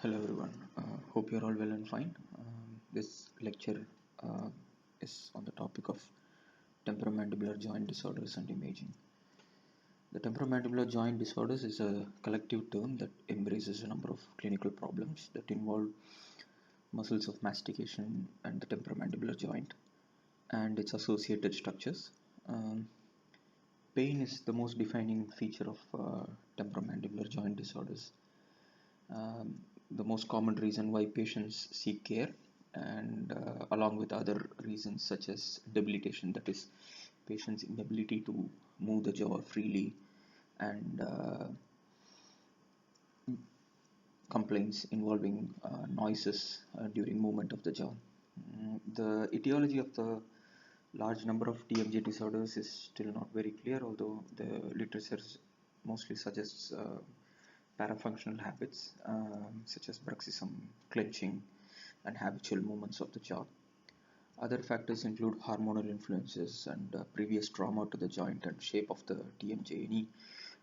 Hello everyone, hope you're all well and fine. This lecture is on the topic of temporomandibular joint disorders and imaging. The temporomandibular joint disorders is a collective term that embraces a number of clinical problems that involve muscles of mastication and the temporomandibular joint and its associated structures. Pain is the most defining feature of temporomandibular joint disorders. The most common reason why patients seek care, and along with other reasons such as debilitation, that is patients inability to move the jaw freely, and complaints involving noises during movement of the jaw. The etiology of the large number of TMJ disorders is still not very clear, although the literature mostly suggests parafunctional habits such as bruxism, clenching, and habitual movements of the jaw. Other factors include hormonal influences and previous trauma to the joint and shape of the TMJ, any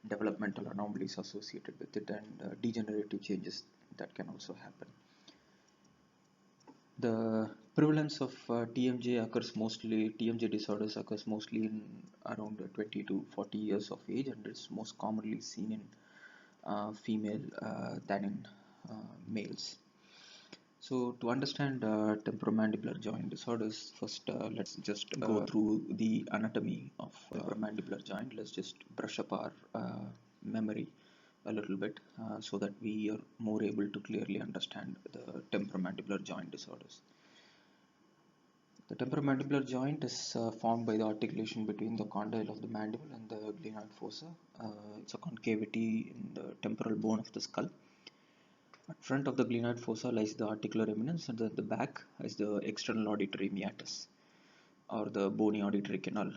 developmental anomalies associated with it, and degenerative changes that can also happen. The prevalence of TMJ disorders occurs mostly in around 20 to 40 years of age, and is most commonly seen in female than in males. So to understand temporomandibular joint disorders, first let's just go through the anatomy of temporomandibular joint. Let's just brush up our memory a little bit so that we are more able to clearly understand the temporomandibular joint disorders. The temporomandibular joint is formed by the articulation between the condyle of the mandible and the glenoid fossa. It's a concavity in the temporal bone of the skull. At front of the glenoid fossa lies the articular eminence, and at the back is the external auditory meatus or the bony auditory canal.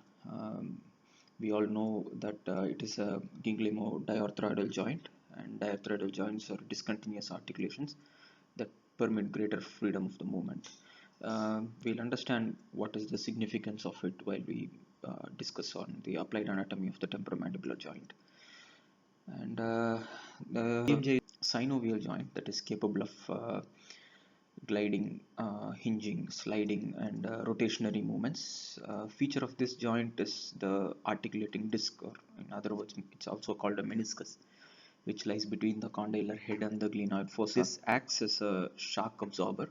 We all know that it is a gangliomodiarthroidal joint, and diarthroidal joints are discontinuous articulations that permit greater freedom of the movement. We'll understand what is the significance of it while we discuss on the applied anatomy of the temporomandibular joint. And the TMJ synovial joint that is capable of gliding, hinging, sliding, and rotationary movements. Feature of this joint is the articulating disc, or in other words, it's also called a meniscus, which lies between the condylar head and the glenoid fossa. This acts as a shock absorber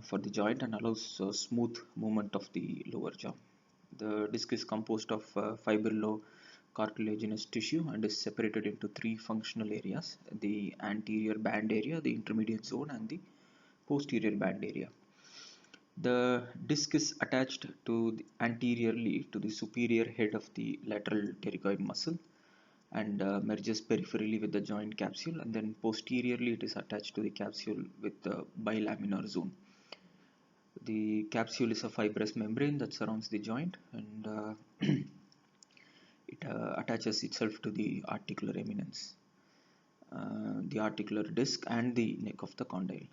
for the joint and allows smooth movement of the lower jaw. The disc is composed of fibrillo-cartilaginous tissue and is separated into three functional areas: the anterior band area, the intermediate zone, and the posterior band area. The disc is attached anteriorly to the superior head of the lateral pterygoid muscle and merges peripherally with the joint capsule, and then posteriorly it is attached to the capsule with the bilaminar zone. The capsule is a fibrous membrane that surrounds the joint, and it attaches itself to the articular eminence, the articular disc, and the neck of the condyle.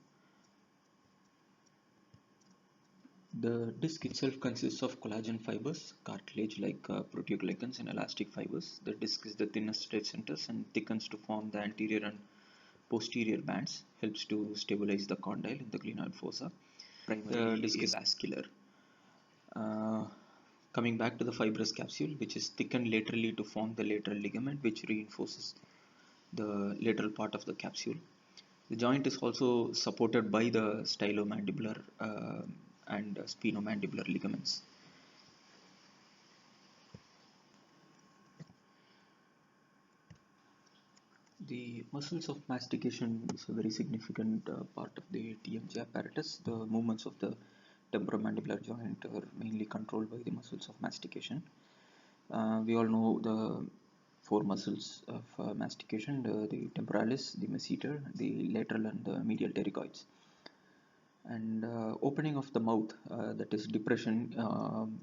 The disc itself consists of collagen fibers, cartilage like proteoglycans, and elastic fibers. The disc is the thinnest stretch centers and thickens to form the anterior and posterior bands, helps to stabilize the condyle in the glenoid fossa. The disc is vascular. Coming back to the fibrous capsule, which is thickened laterally to form the lateral ligament, which reinforces the lateral part of the capsule. The joint is also supported by the stylomandibular and sphenomandibular ligaments. The muscles of mastication is a very significant part of the TMJ apparatus. The movements of the temporomandibular joint are mainly controlled by the muscles of mastication. We all know the four muscles of mastication: the temporalis, the masseter, the lateral, and the medial pterygoids. And opening of the mouth, that is depression,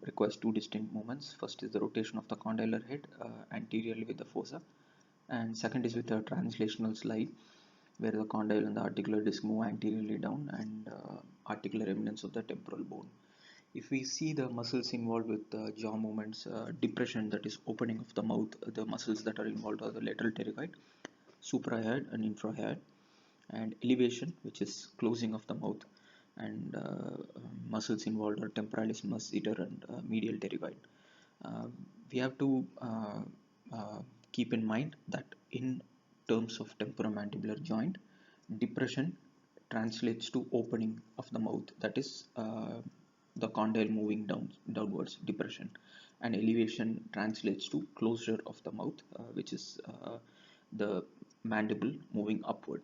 requires two distinct movements. First is the rotation of the condylar head anteriorly with the fossa, and second is with a translational slide, where the condyle and the articular disc move anteriorly down and articular eminence of the temporal bone. If we see the muscles involved with jaw movements, depression, that is opening of the mouth, the muscles that are involved are the lateral pterygoid, suprahyoid, and infrahyoid, and elevation, which is closing of the mouth, and muscles involved are temporalis masseter and medial pterygoid. Uh, we have to uh, keep in mind that in terms of temporomandibular joint, depression translates to opening of the mouth, that is the condyle moving downwards, depression, and elevation translates to closure of the mouth, which is the mandible moving upward,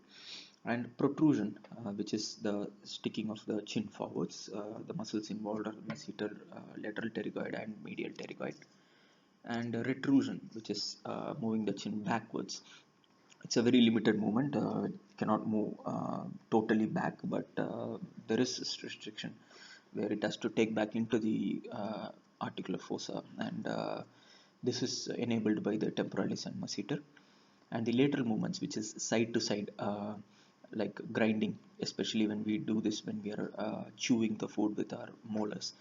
and protrusion, which is the sticking of the chin forwards. The muscles involved are masseter, lateral pterygoid, and medial pterygoid, and retrusion, which is moving the chin backwards. It's a very limited movement. It cannot move totally back, but there is this restriction where it has to take back into the articular fossa, and this is enabled by the temporalis and masseter. And the lateral movements, which is side to side, like grinding, especially when we do this when we are chewing the food with our molars.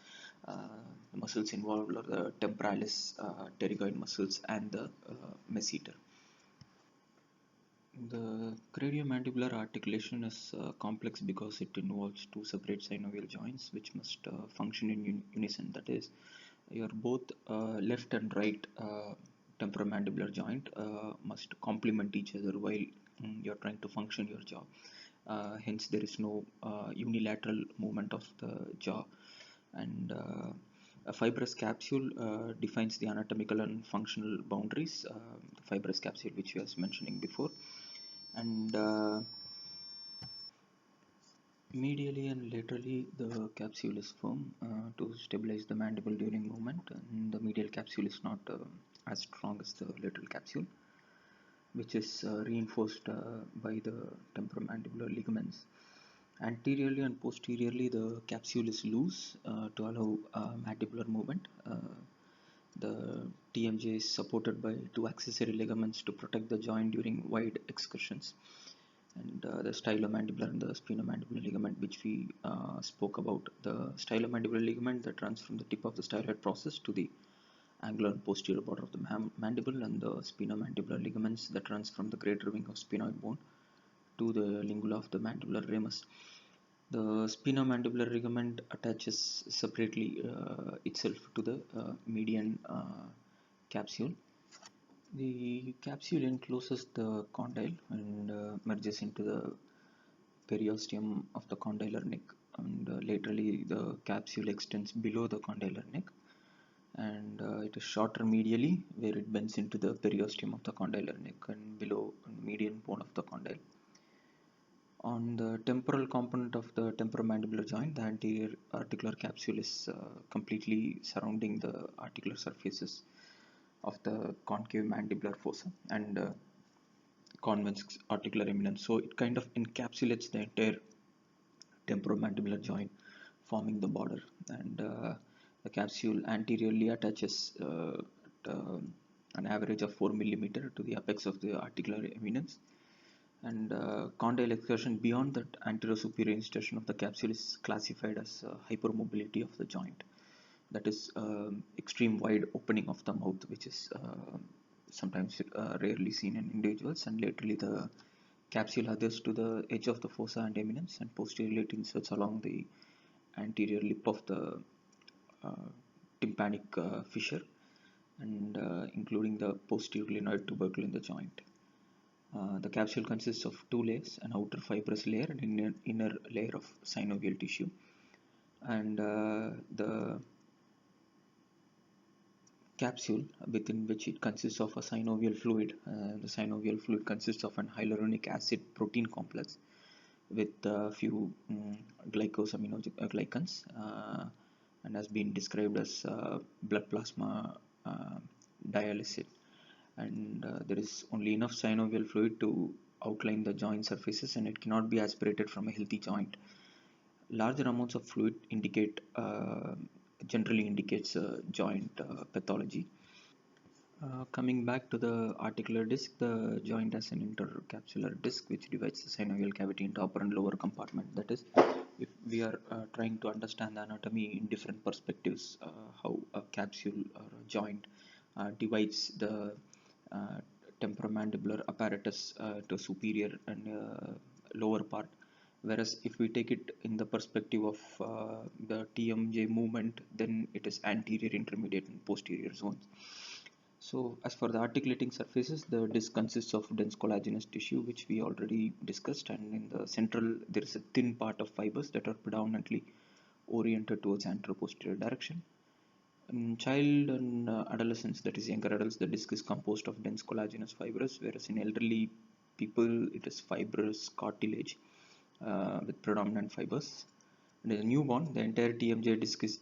The muscles involved are the temporalis, pterygoid muscles, and the masseter. The cradiomandibular articulation is complex because it involves two separate synovial joints which must function in unison. That is, your both left and right temporomandibular joint must complement each other while you're trying to function your jaw. Hence, there is no unilateral movement of the jaw. And a fibrous capsule defines the anatomical and functional boundaries. The fibrous capsule, which I was mentioning before, and medially and laterally the capsule is firm to stabilize the mandible during movement, and the medial capsule is not as strong as the lateral capsule, which is reinforced by the temporomandibular ligaments. Anteriorly and posteriorly the capsule is loose to allow mandibular movement. The TMJ is supported by two accessory ligaments to protect the joint during wide excursions, and the stylomandibular and the sphenomandibular ligament, which we spoke about. The stylomandibular ligament that runs from the tip of the styloid process to the angular and posterior border of the mandible, and the sphenomandibular ligaments that runs from the greater wing of sphenoid bone to the lingula of the mandibular ramus. The sphenomandibular ligament attaches separately itself to the median capsule. The capsule encloses the condyle and merges into the periosteum of the condylar neck, and laterally the capsule extends below the condylar neck, and it is shorter medially where it bends into the periosteum of the condylar neck and below the median bone of the condyle. On the temporal component of the temporomandibular joint, the anterior articular capsule is completely surrounding the articular surfaces of the concave mandibular fossa and convex articular eminence. So it kind of encapsulates the entire temporomandibular joint, forming the border. And the capsule anteriorly attaches an average of 4 millimeter to the apex of the articular eminence. And condyle excursion beyond that anterior superior insertion of the capsule is classified as hypermobility of the joint. That is extreme wide opening of the mouth, which is sometimes rarely seen in individuals, and laterally the capsule adheres to the edge of the fossa and eminence, and posteriorly it inserts along the anterior lip of the uh, tympanic fissure, and including the posterior glenoid tubercle in the joint. The capsule consists of two layers, an outer fibrous layer and an inner layer of synovial tissue, and the capsule within which it consists of a synovial fluid. The synovial fluid consists of an hyaluronic acid protein complex with a few glycans, and has been described as blood plasma dialysate. And there is only enough synovial fluid to outline the joint surfaces, and it cannot be aspirated from a healthy joint. Larger amounts of fluid indicate generally indicates joint pathology. Coming back to the articular disc, the joint has an intercapsular disc which divides the synovial cavity into upper and lower compartment. That is, if we are trying to understand the anatomy in different perspectives, how a capsule or a joint divides the uh, temporomandibular apparatus to superior and lower part. Whereas if we take it in the perspective of the TMJ movement, then it is anterior, intermediate, and posterior zones. So as for the articulating surfaces, the disc consists of dense collagenous tissue, which we already discussed, and in the central there is a thin part of fibers that are predominantly oriented towards anteroposterior direction. In child and adolescents, that is younger adults, the disc is composed of dense collagenous fibers, whereas in elderly people it is fibrous cartilage with predominant fibers. And in a newborn, the entire TMJ disc is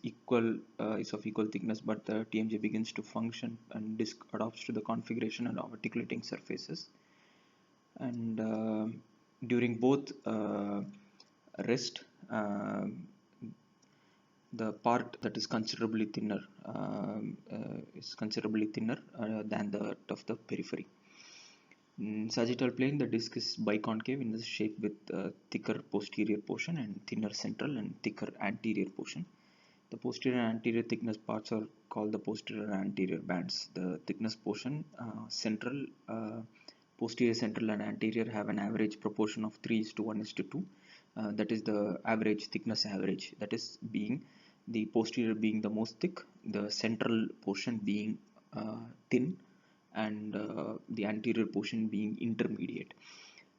of equal thickness, but the TMJ begins to function and disc adapts to the configuration and articulating surfaces. And during both rest, the part that is considerably thinner than that of the periphery. In sagittal plane, the disc is biconcave in the shape with thicker posterior portion and thinner central and thicker anterior portion. The posterior and anterior thickness parts are called the posterior and anterior bands. The thickness portion, posterior, central, and anterior have an average proportion of 3:1:2. That is the average thickness average. That is being the posterior being the most thick, the central portion being thin, and the anterior portion being intermediate.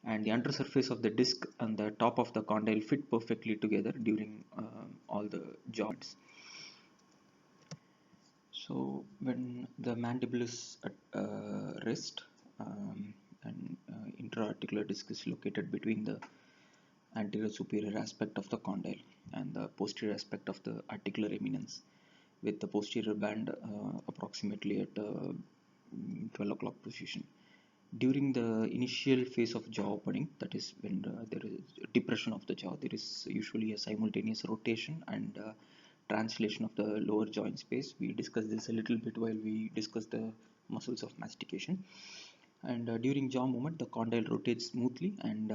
And the undersurface of the disc and the top of the condyle fit perfectly together during all the joints. So when the mandible is at rest, and intra-articular disc is located between the anterior superior aspect of the condyle and the posterior aspect of the articular eminence, with the posterior band approximately at 12 o'clock position. During the initial phase of jaw opening, that is when there is depression of the jaw, there is usually a simultaneous rotation and translation of the lower joint space. We discussed this a little bit while we discussed the muscles of mastication. And during jaw movement, the condyle rotates smoothly, and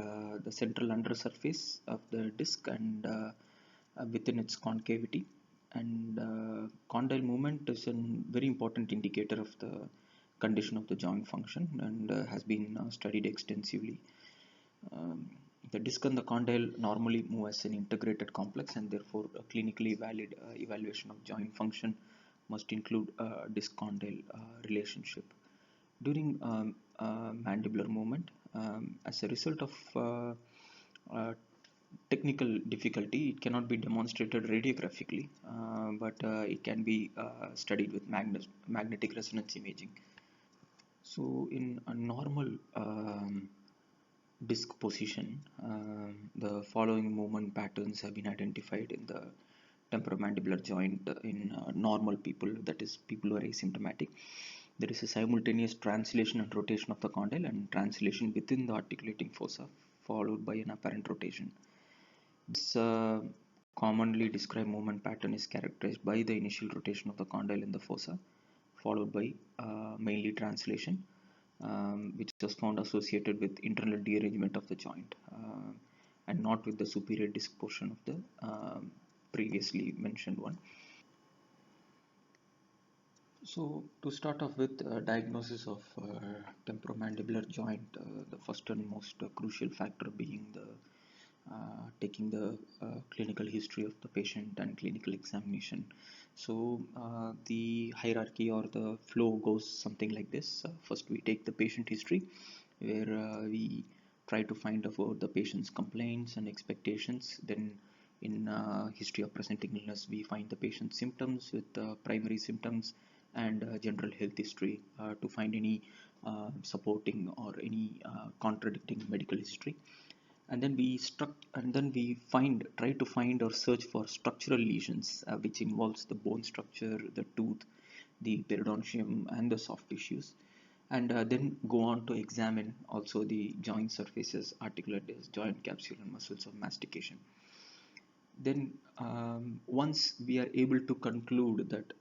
the central undersurface of the disc and within its concavity. And condyle movement is a very important indicator of the condition of the joint function and has been studied extensively. Um, the disc and the condyle normally move as an integrated complex, and therefore a clinically valid evaluation of joint function must include a disc condyle relationship. During mandibular movement, as a result of technical difficulty, it cannot be demonstrated radiographically, but it can be studied with magnetic resonance imaging. So in a normal disc position, the following movement patterns have been identified in the temporomandibular joint in normal people, that is people who are asymptomatic. There is a simultaneous translation and rotation of the condyle and translation within the articulating fossa, followed by an apparent rotation. This commonly described movement pattern is characterized by the initial rotation of the condyle in the fossa, followed by mainly translation, which was found associated with internal dearrangement of the joint and not with the superior disc portion of the previously mentioned one. So to start off with diagnosis of temporomandibular joint, the first and most crucial factor being the taking the clinical history of the patient and clinical examination. So the hierarchy or the flow goes something like this. First we take the patient history, where we try to find out about the patient's complaints and expectations. Then in history of presenting illness, we find the patient's symptoms with primary symptoms and general health history to find any supporting or any contradicting medical history. And then we try to find or search for structural lesions, which involves the bone structure, the tooth, the periodontium, and the soft tissues. And then go on to examine also the joint surfaces, articular disc, joint capsule, and muscles of mastication. Then once we are able to conclude that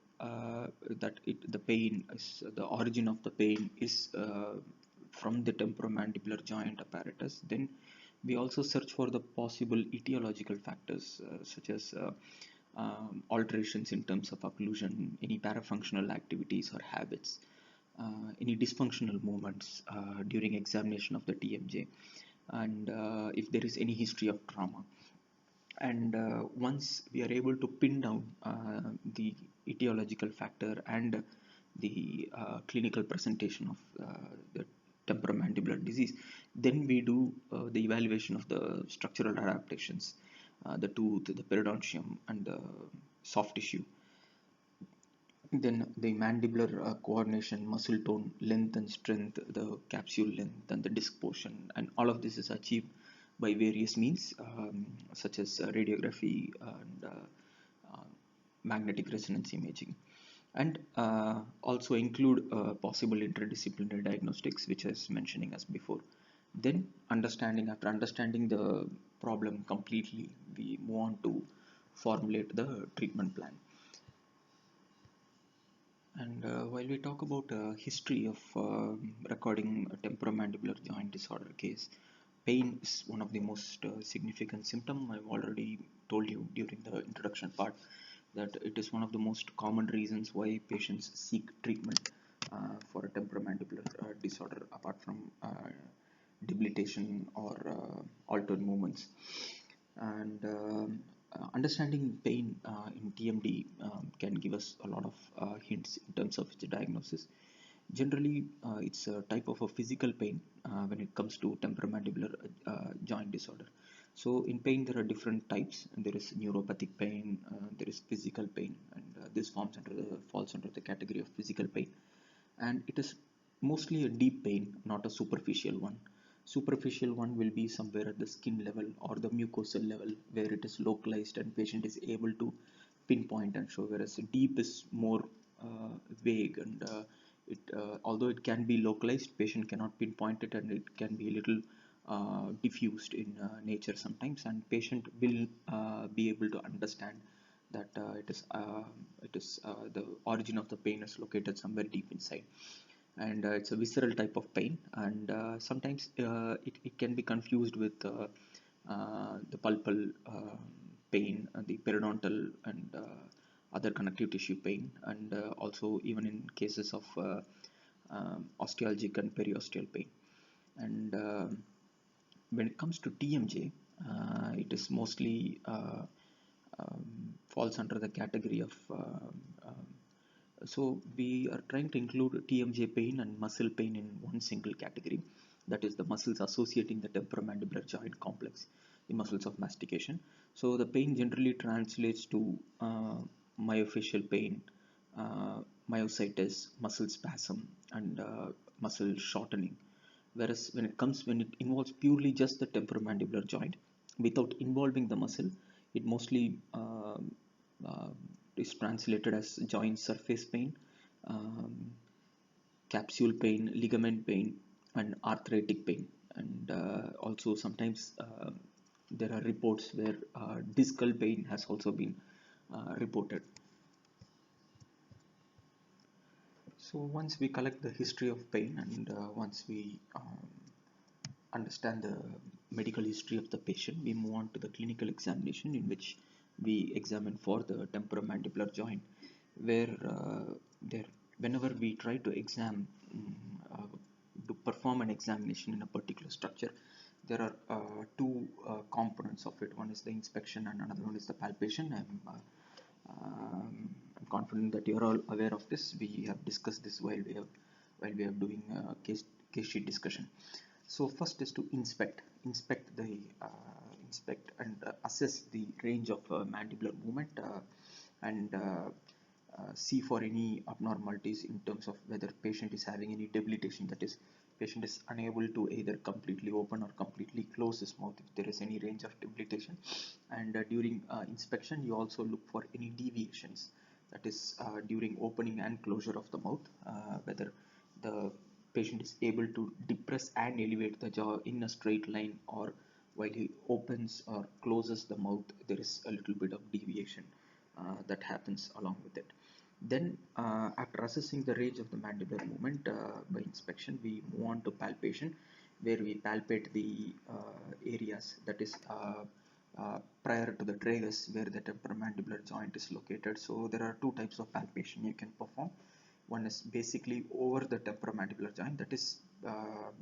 the pain is the origin of the pain is from the temporomandibular joint apparatus, then we also search for the possible etiological factors such as alterations in terms of occlusion, any parafunctional activities or habits, any dysfunctional movements during examination of the TMJ. and if there is any history of trauma. And once we are able to pin down the etiological factor and the clinical presentation of the temporomandibular disease, then we do the evaluation of the structural adaptations, the tooth, the periodontium, and the soft tissue. Then the mandibular coordination, muscle tone, length and strength, the capsule length, and the disc portion, and all of this is achieved by various means, such as radiography and magnetic resonance imaging, and also include possible interdisciplinary diagnostics, which I was mentioning as before. Then, after understanding the problem completely, we move on to formulate the treatment plan. And while we talk about history of recording a temporomandibular joint disorder case, pain is one of the most significant symptom. I've already told you during the introduction part that it is one of the most common reasons why patients seek treatment for a temporomandibular disorder, apart from debilitation or altered movements. And understanding pain in TMD can give us a lot of hints in terms of its diagnosis. Generally, it's a type of a physical pain when it comes to temporomandibular joint disorder. So, in pain, there are different types. There is neuropathic pain, there is physical pain, and this falls under the category of physical pain. And it is mostly a deep pain, not a superficial one. Superficial one will be somewhere at the skin level or the mucosal level, where it is localized and patient is able to pinpoint and show, whereas deep is more vague, and although it can be localized, patient cannot pinpoint it, and it can be a little diffused in nature sometimes, and patient will be able to understand that the origin of the pain is located somewhere deep inside, and it's a visceral type of pain, and sometimes it can be confused with the pulpal pain, the periodontal and other connective tissue pain, and also even in cases of ostealgic and periosteal pain. And when it comes to TMJ, it is mostly falls under the category of so we are trying to include TMJ pain and muscle pain in one single category, that is the muscles associating the temporomandibular joint complex, the muscles of mastication. So the pain generally translates to myofascial pain, myositis, muscle spasm, and muscle shortening. Whereas when it involves purely just the temporomandibular joint without involving the muscle, it mostly uh, is translated as joint surface pain, um, capsule pain, ligament pain, and arthritic pain. And also sometimes there are reports where discal pain has also been reported. So once we collect the history of pain, and once we understand the medical history of the patient, we move on to the clinical examination, in which we examine for the temporomandibular joint, where there, whenever we try to to perform an examination in a particular structure, there are two components of it. One is the inspection, and another one is the palpation. I'm confident that you're all aware of this. We have discussed this while we are doing case sheet discussion. So first is to inspect and assess the range of mandibular movement, and see for any abnormalities in terms of whether patient is having any debilitation, that is patient is unable to either completely open or completely close his mouth if there is any range of debilitation. And during inspection, you also look for any deviations, that is during opening and closure of the mouth, whether the patient is able to depress and elevate the jaw in a straight line, or while he opens or closes the mouth there is a little bit of deviation that happens along with it. Then after assessing the range of the mandibular movement by inspection, we move on to palpation, where we palpate the areas, that is prior to the tragus, where the temporomandibular joint is located. So there are two types of palpation you can perform. One is basically over the temporomandibular joint, that is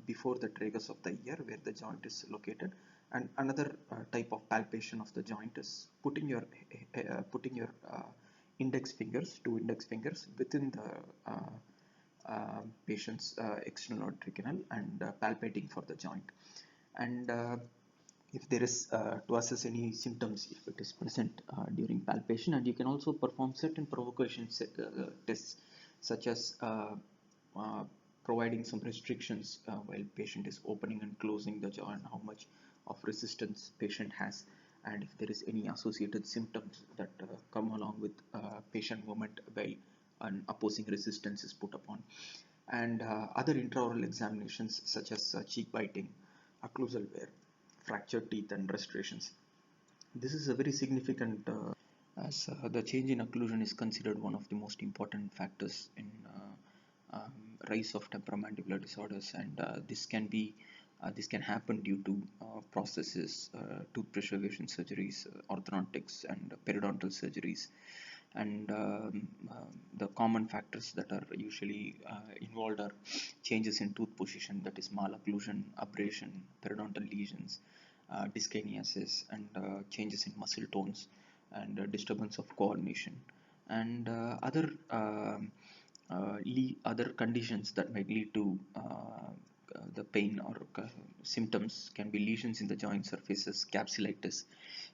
before the tragus of the ear where the joint is located. And another type of palpation of the joint is putting your index fingers, two index fingers, within the patient's external canal and palpating for the joint. And if there is to assess any symptoms if it is present during palpation, and you can also perform certain provocation tests, such as uh, providing some restrictions while patient is opening and closing the jaw, and how much of resistance patient has, and if there is any associated symptoms that come along with patient movement while an opposing resistance is put upon. And other intraoral examinations such as cheek biting, occlusal wear, fractured teeth and restorations. This is a very significant as the change in occlusion is considered one of the most important factors in rise of temporomandibular disorders, and this can happen due to processes, tooth preservation surgeries, orthodontics, and periodontal surgeries. And the common factors that are usually involved are changes in tooth position, that is malocclusion, abrasion, periodontal lesions, dyskinesis, and changes in muscle tones, and disturbance of coordination, and other conditions that might lead to the pain or symptoms can be lesions in the joint surfaces, capsulitis,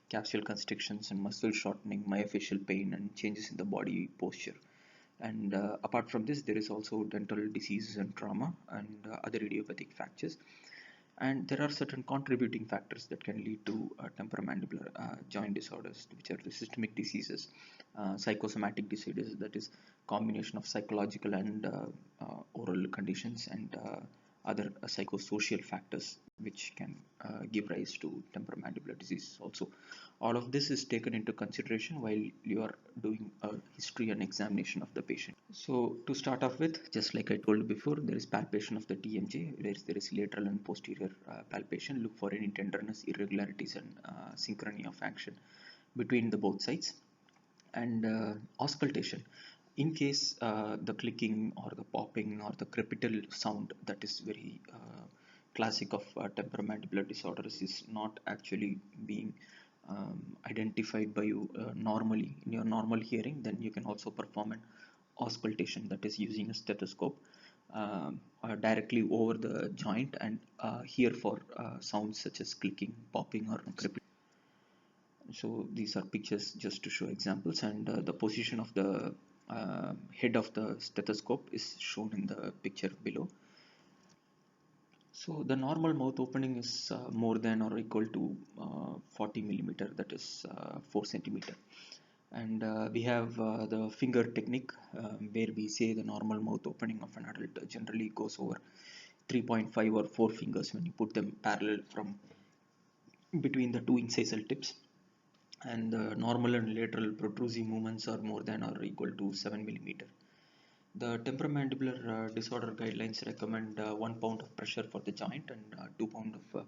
capsule constrictions and muscle shortening, myofascial pain, and changes in the body posture. And apart from this, there is also dental diseases and trauma, and other idiopathic fractures. And there are certain contributing factors that can lead to temporomandibular joint disorders, which are the systemic diseases, psychosomatic disorders, that is combination of psychological and oral conditions, and other psychosocial factors which can give rise to temporomandibular disease also. All of this is taken into consideration while you are doing a history and examination of the patient. So to start off with, just like I told before, there is palpation of the TMJ, where there is lateral and posterior palpation. Look for any tenderness, irregularities, and synchrony of action between the both sides. And auscultation, in case the clicking or the popping or the crepital sound that is very classic of temporomandibular disorders is not actually being identified by you normally in your normal hearing, then you can also perform an auscultation, that is using a stethoscope directly over the joint, and hear for sounds such as clicking, popping, or crepital. So these are pictures just to show examples, and the position of the head of the stethoscope is shown in the picture below. So the normal mouth opening is more than or equal to 40 millimeter, that is 4 centimeter. And we have the finger technique, where we say the normal mouth opening of an adult generally goes over 3.5 or 4 fingers when you put them parallel from between the two incisal tips, and the normal and lateral protrusive movements are more than or equal to 7 millimeter. The temporomandibular disorder guidelines recommend 1 pound of pressure for the joint and 2 pound of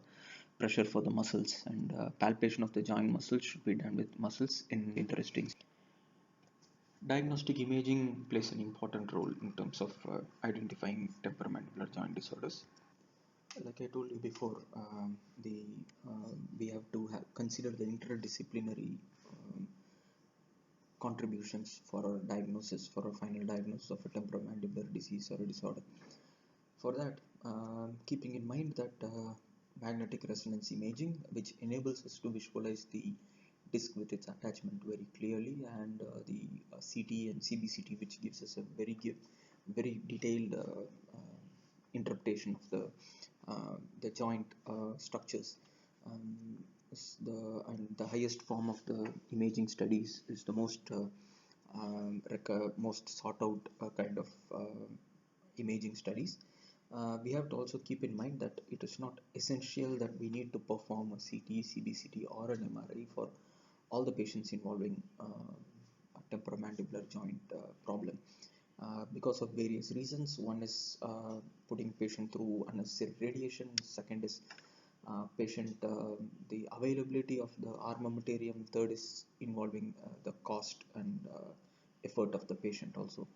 pressure for the muscles, and palpation of the joint muscles should be done with muscles in interesting. Diagnostic imaging plays an important role in terms of identifying temporomandibular joint disorders. Like I told you before, the we have to consider the interdisciplinary contributions for our diagnosis, for our final diagnosis of a temporomandibular disease or a disorder. For that, keeping in mind that magnetic resonance imaging, which enables us to visualize the disc with its attachment very clearly, and the CT and CBCT, which gives us a very detailed interpretation of the joint structures. Um, the highest form of the imaging studies is the most sought out kind of imaging studies. We have to also keep in mind that it is not essential that we need to perform a CT, CBCT, or an MRI for all the patients involving a temporomandibular joint problem. Because of various reasons. One is putting patient through unnecessary radiation. Second is patient the availability of the armamentarium. Third is involving the cost and effort of the patient also.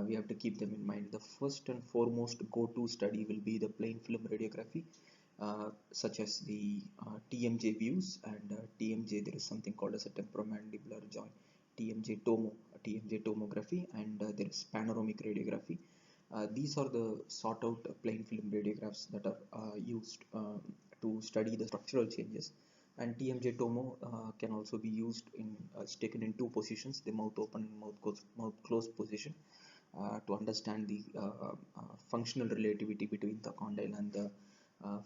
We have to keep them in mind. The first and foremost go-to study will be the plain film radiography, such as the TMJ views, and TMJ, there is something called as a temporomandibular joint, TMJ tomo, TMJ tomography, and there is panoramic radiography. These are the sought out plain film radiographs that are used to study the structural changes. And TMJ tomo can also be used in, it's taken in two positions, the mouth open and mouth closed position, to understand the functional relativity between the condyle and the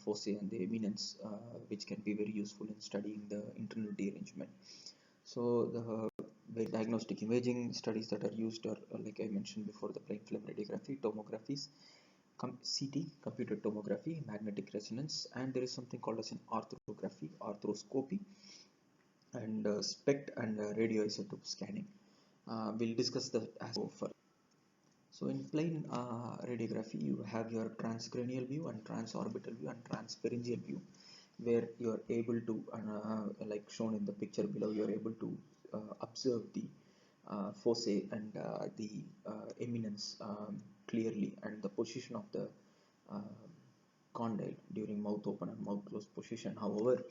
foci and the eminence, which can be very useful in studying the internal derangement. So the diagnostic imaging studies that are used are, like I mentioned before, the plain film radiography, tomographies, CT, computed tomography, magnetic resonance, and there is something called as an arthrography, arthroscopy, and SPECT and radioisotope scanning. We'll discuss that as further. So in plain radiography, you have your transcranial view and transorbital view and transpharyngeal view, where you are able to, like shown in the picture below, you are able to observe the foci and the eminence clearly, and the position of the uh, condyle during mouth open and mouth closed position. However,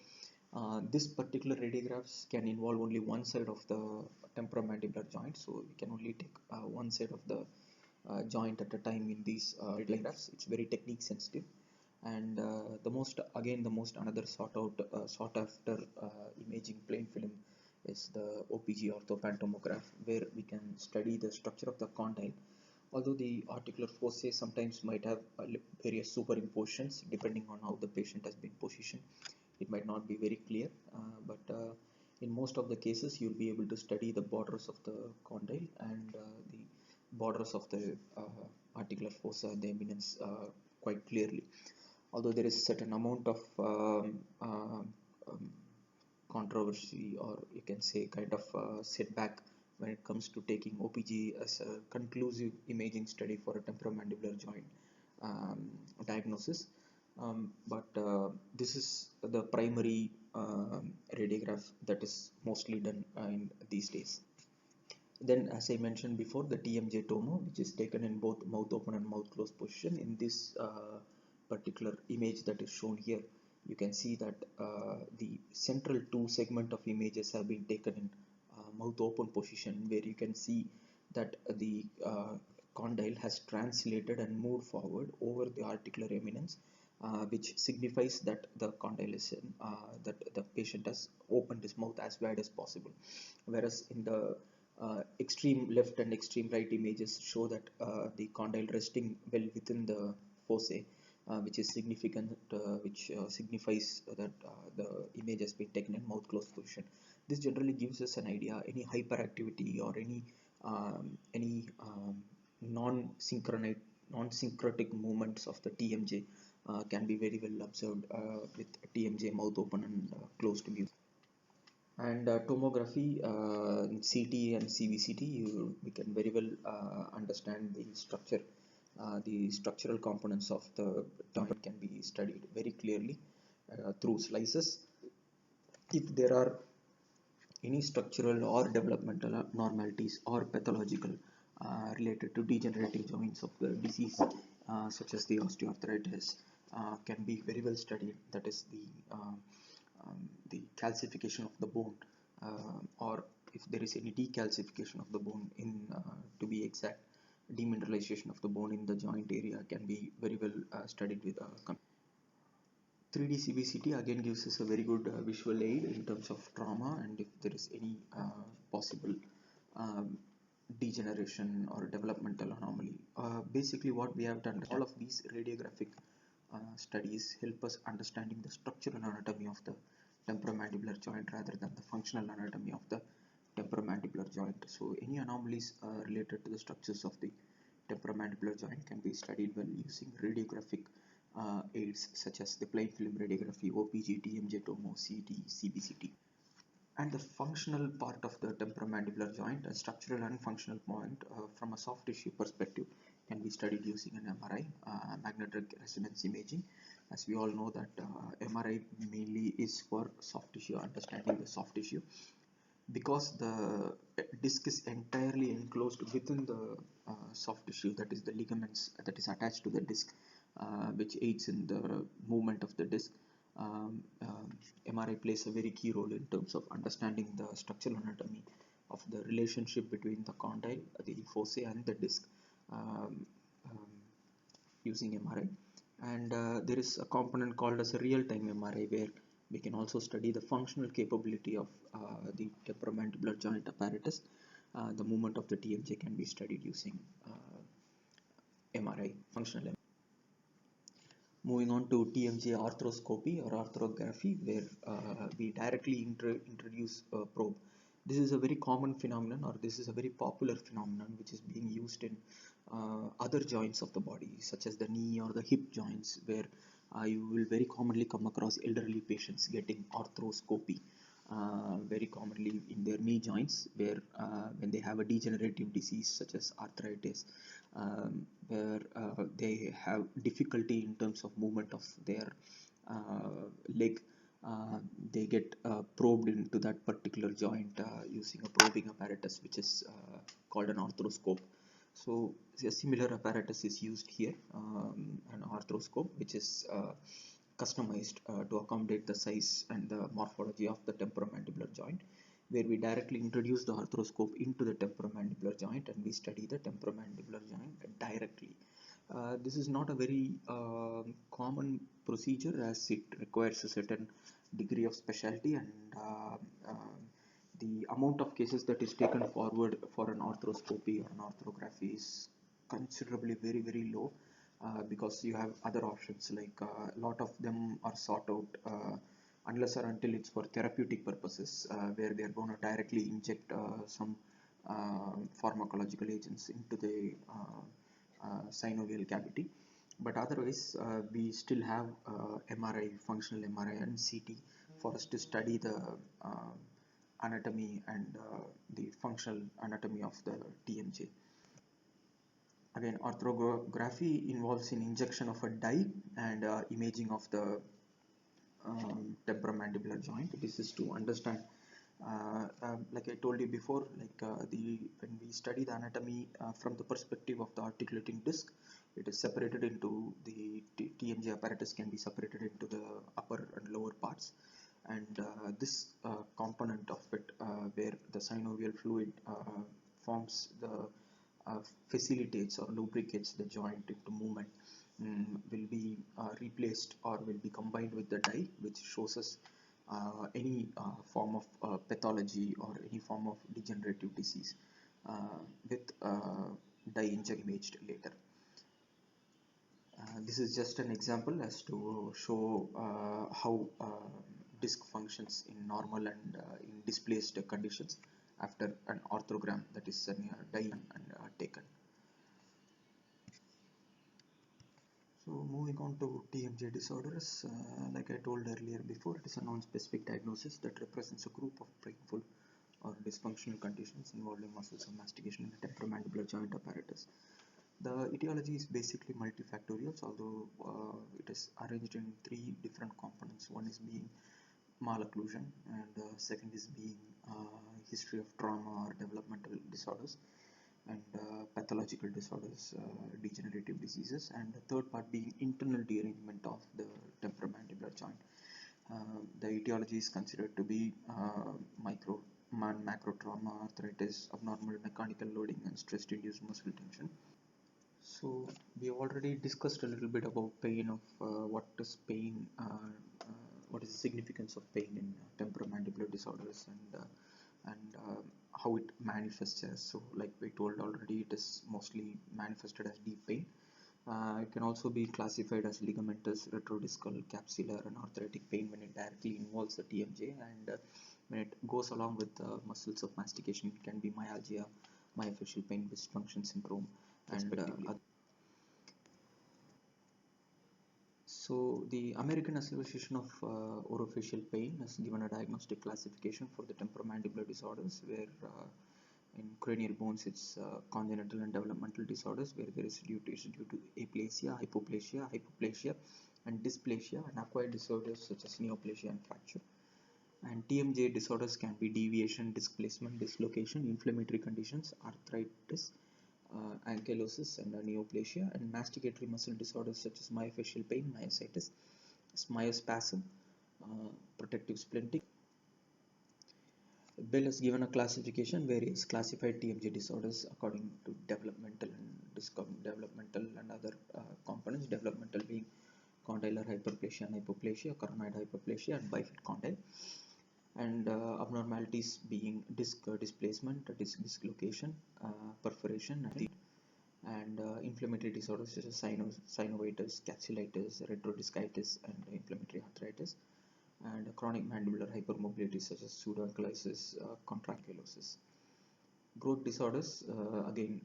this particular radiographs can involve only one side of the temporomandibular joint, so we can only take one side of the joint at a time in these radiographs. It's very technique sensitive, and the most another sought after imaging plain film is the OPG, orthopantomograph, where we can study the structure of the condyle. Although the articular foci sometimes might have various superimpositions depending on how the patient has been positioned, it might not be very clear, but in most of the cases you'll be able to study the borders of the condyle and the borders of the articular fossa and the eminence quite clearly. Although there is certain amount of um, controversy, or you can say kind of setback, when it comes to taking OPG as a conclusive imaging study for a temporomandibular joint diagnosis. But this is the primary radiograph that is mostly done in these days. Then, as I mentioned before, the TMJ tomo, which is taken in both mouth open and mouth closed position. In this particular image that is shown here, you can see that the central two segment of images have been taken in mouth open position, where you can see that the condyle has translated and moved forward over the articular eminence, which signifies that the condyle is in, that the patient has opened his mouth as wide as possible. Whereas in the extreme left and extreme right images show that the condyle resting well within the foci, which is significant, which signifies that the image has been taken in mouth closed position. This generally gives us an idea. Any hyperactivity or any non-syncretic movements of the TMJ can be very well observed with TMJ mouth open and closed view. And tomography, CT and CBCT, we can very well understand the structure. The structural components of the joint can be studied very clearly through slices. If there are any structural or developmental abnormalities or pathological related to degenerative joints of the disease, such as the osteoarthritis, can be very well studied. That is the calcification of the bone, or if there is any decalcification of the bone, in to be exact, demineralization of the bone in the joint area can be very well studied with 3D CBCT. Again gives us a very good visual aid in terms of trauma, and if there is any possible um, degeneration or developmental anomaly. Basically what we have done, all of these radiographic studies help us understanding the structural anatomy of the temporomandibular joint rather than the functional anatomy of the temporomandibular joint. So any anomalies related to the structures of the temporomandibular joint can be studied well using radiographic aids such as the plain film radiography, OPG, TMJ, tomo, CT, CBCT. And the functional part of the temporomandibular joint, a structural and functional point from a soft tissue perspective, can be studied using an MRI, magnetic resonance imaging. As we all know that MRI mainly is for soft tissue, understanding the soft tissue. because the disc is entirely enclosed within the soft tissue, that is the ligaments that is attached to the disc, which aids in the movement of the disc. MRI plays a very key role in terms of understanding the structural anatomy of the relationship between the condyle, the foci, and the disc, um, um, using MRI. And there is a component called as a real-time MRI, where we can also study the functional capability of the temporomandibular joint apparatus. The movement of the TMJ can be studied using MRI, functional MRI. Moving on to TMJ arthroscopy or arthrography, where we directly introduce a probe. This is a very common phenomenon, or this is a very popular phenomenon, which is being used in other joints of the body, such as the knee or the hip joints, where you will very commonly come across elderly patients getting arthroscopy. Very commonly in their knee joints, where when they have a degenerative disease such as arthritis, where they have difficulty in terms of movement of their leg, they get probed into that particular joint using a probing apparatus, which is called an arthroscope. So a similar apparatus is used here, an arthroscope, which is customized to accommodate the size and the morphology of the temporomandibular joint, where we directly introduce the arthroscope into the temporomandibular joint and we study the temporomandibular joint directly. This is not a very common procedure, as it requires a certain degree of specialty, and the amount of cases that is taken forward for an arthroscopy or an arthrography is considerably very low, because you have other options, like a lot of them are sought out unless or until it's for therapeutic purposes, where they are going to directly inject some pharmacological agents into the synovial cavity. But otherwise, we still have MRI, functional MRI, and CT for us to study the anatomy and the functional anatomy of the TMJ. Again, arthrography involves an injection of a dye and imaging of the temporomandibular joint. This is to understand, like I told you before, like when we study the anatomy from the perspective of the articulating disc, it is separated into the TMJ apparatus can be separated into the upper and lower parts, and this component of it, where the synovial fluid forms the facilitates or lubricates the joint into movement, will be replaced or will be combined with the dye, which shows us any form of pathology or any form of degenerative disease, with dye imaged later. This is just an example as to show how disc functions in normal and in displaced conditions after an arthrogram, that is a dye and taken. So moving on to TMJ disorders, like I told earlier before, it is a non-specific diagnosis that represents a group of painful or dysfunctional conditions involving muscles of mastication in the temporomandibular joint apparatus. The etiology is basically multifactorial, although it is arranged in three different components. One is being malocclusion, and second is being history of trauma or developmental disorders, and pathological disorders, degenerative diseases, and the third part being internal derangement of the temporomandibular joint. The etiology is considered to be macro trauma, arthritis, abnormal mechanical loading, and stress-induced muscle tension. So we already discussed a little bit about pain, of what is pain, what is the significance of pain in temporomandibular disorders, and how it manifests as. So like we told already, it is mostly manifested as deep pain. It can also be classified as ligamentous, retrodiscal, capsular, and arthritic pain when it directly involves the TMJ, and when it goes along with the muscles of mastication, it can be myalgia, myofascial pain dysfunction syndrome, and so the American Association of Orofacial Pain has given a diagnostic classification for the temporomandibular disorders, where in cranial bones it's congenital and developmental disorders, where there is due to aplasia, hypoplasia, and dysplasia, and acquired disorders such as neoplasia and fracture. And TMJ disorders can be deviation, displacement, dislocation, inflammatory conditions, arthritis, ankylosis, and neoplasia, and masticatory muscle disorders such as myofascial pain, myositis, myospasm, protective splinting. Bell has given a classification, various classified TMJ disorders according to developmental and other components. Developmental being condylar hyperplasia and hypoplasia, coronoid hyperplasia, and bifid condyle. And abnormalities being disc displacement, disc dislocation, perforation, and inflammatory disorders such as synovitis, capsulitis, retrodiscitis, and inflammatory arthritis, and chronic mandibular hypermobility such as pseudoankylosis, contrankylosis. Growth disorders again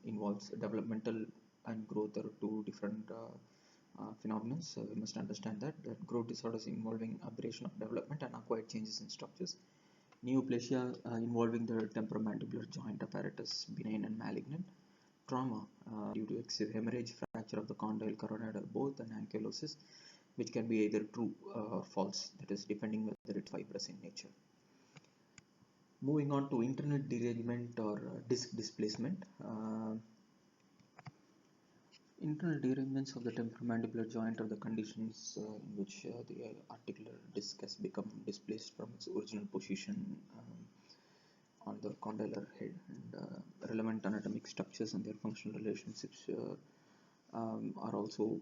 involves developmental and growth are two different phenomena. So we must understand that growth disorders involving aberration of development and acquired changes in structures. Neoplasia involving the temporomandibular joint apparatus, benign and malignant. Trauma due to excessive hemorrhage, fracture of the condyle, coronoid, or both, and ankylosis, which can be either true or false, that is depending whether it's fibrous in nature. Moving on to internal derangement or disc displacement. Internal derangements of the temporomandibular joint are the conditions in which the articular disc has become displaced from its original position on the condylar head, and relevant anatomic structures and their functional relationships are also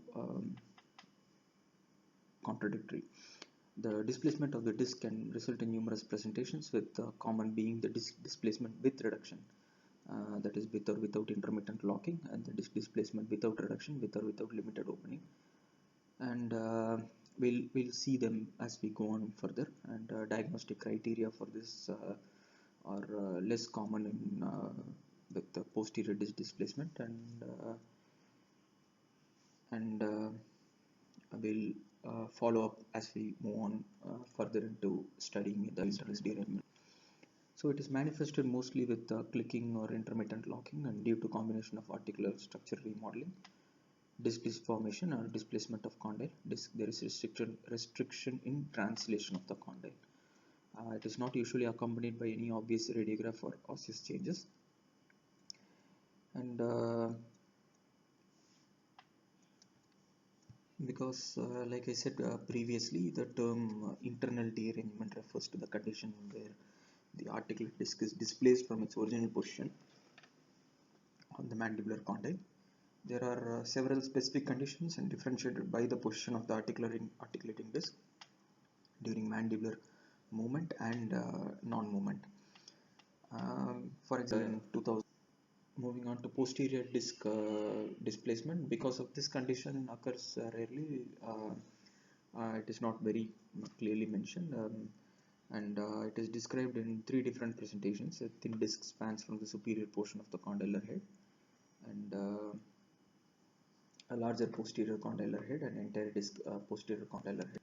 contradictory. The displacement of the disc can result in numerous presentations, with common being the disc displacement with reduction, that is with or without intermittent locking, and the disc displacement without reduction, with or without limited opening. And we'll see them as we go on further. And diagnostic criteria for this are less common in with the posterior disc displacement, and we'll follow up as we move on further into studying the internal derangement. So it is manifested mostly with clicking or intermittent locking, and due to combination of articular structure remodeling, disc disformation or displacement of condyle disc, there is restriction in translation of the condyle. It is not usually accompanied by any obvious radiograph or osseous changes. And because like I said previously, the term internal derangement refers to the condition where the articular disc is displaced from its original position on the mandibular condyle. There are several specific conditions and differentiated by the position of the articulating disc during mandibular movement and non-movement. For example, in 2000, moving on to posterior disc displacement, because of this condition occurs rarely. It is not very clearly mentioned, and it is described in three different presentations. A thin disc spans from the superior portion of the condylar head, and a larger posterior condylar head, and entire disc posterior condylar head.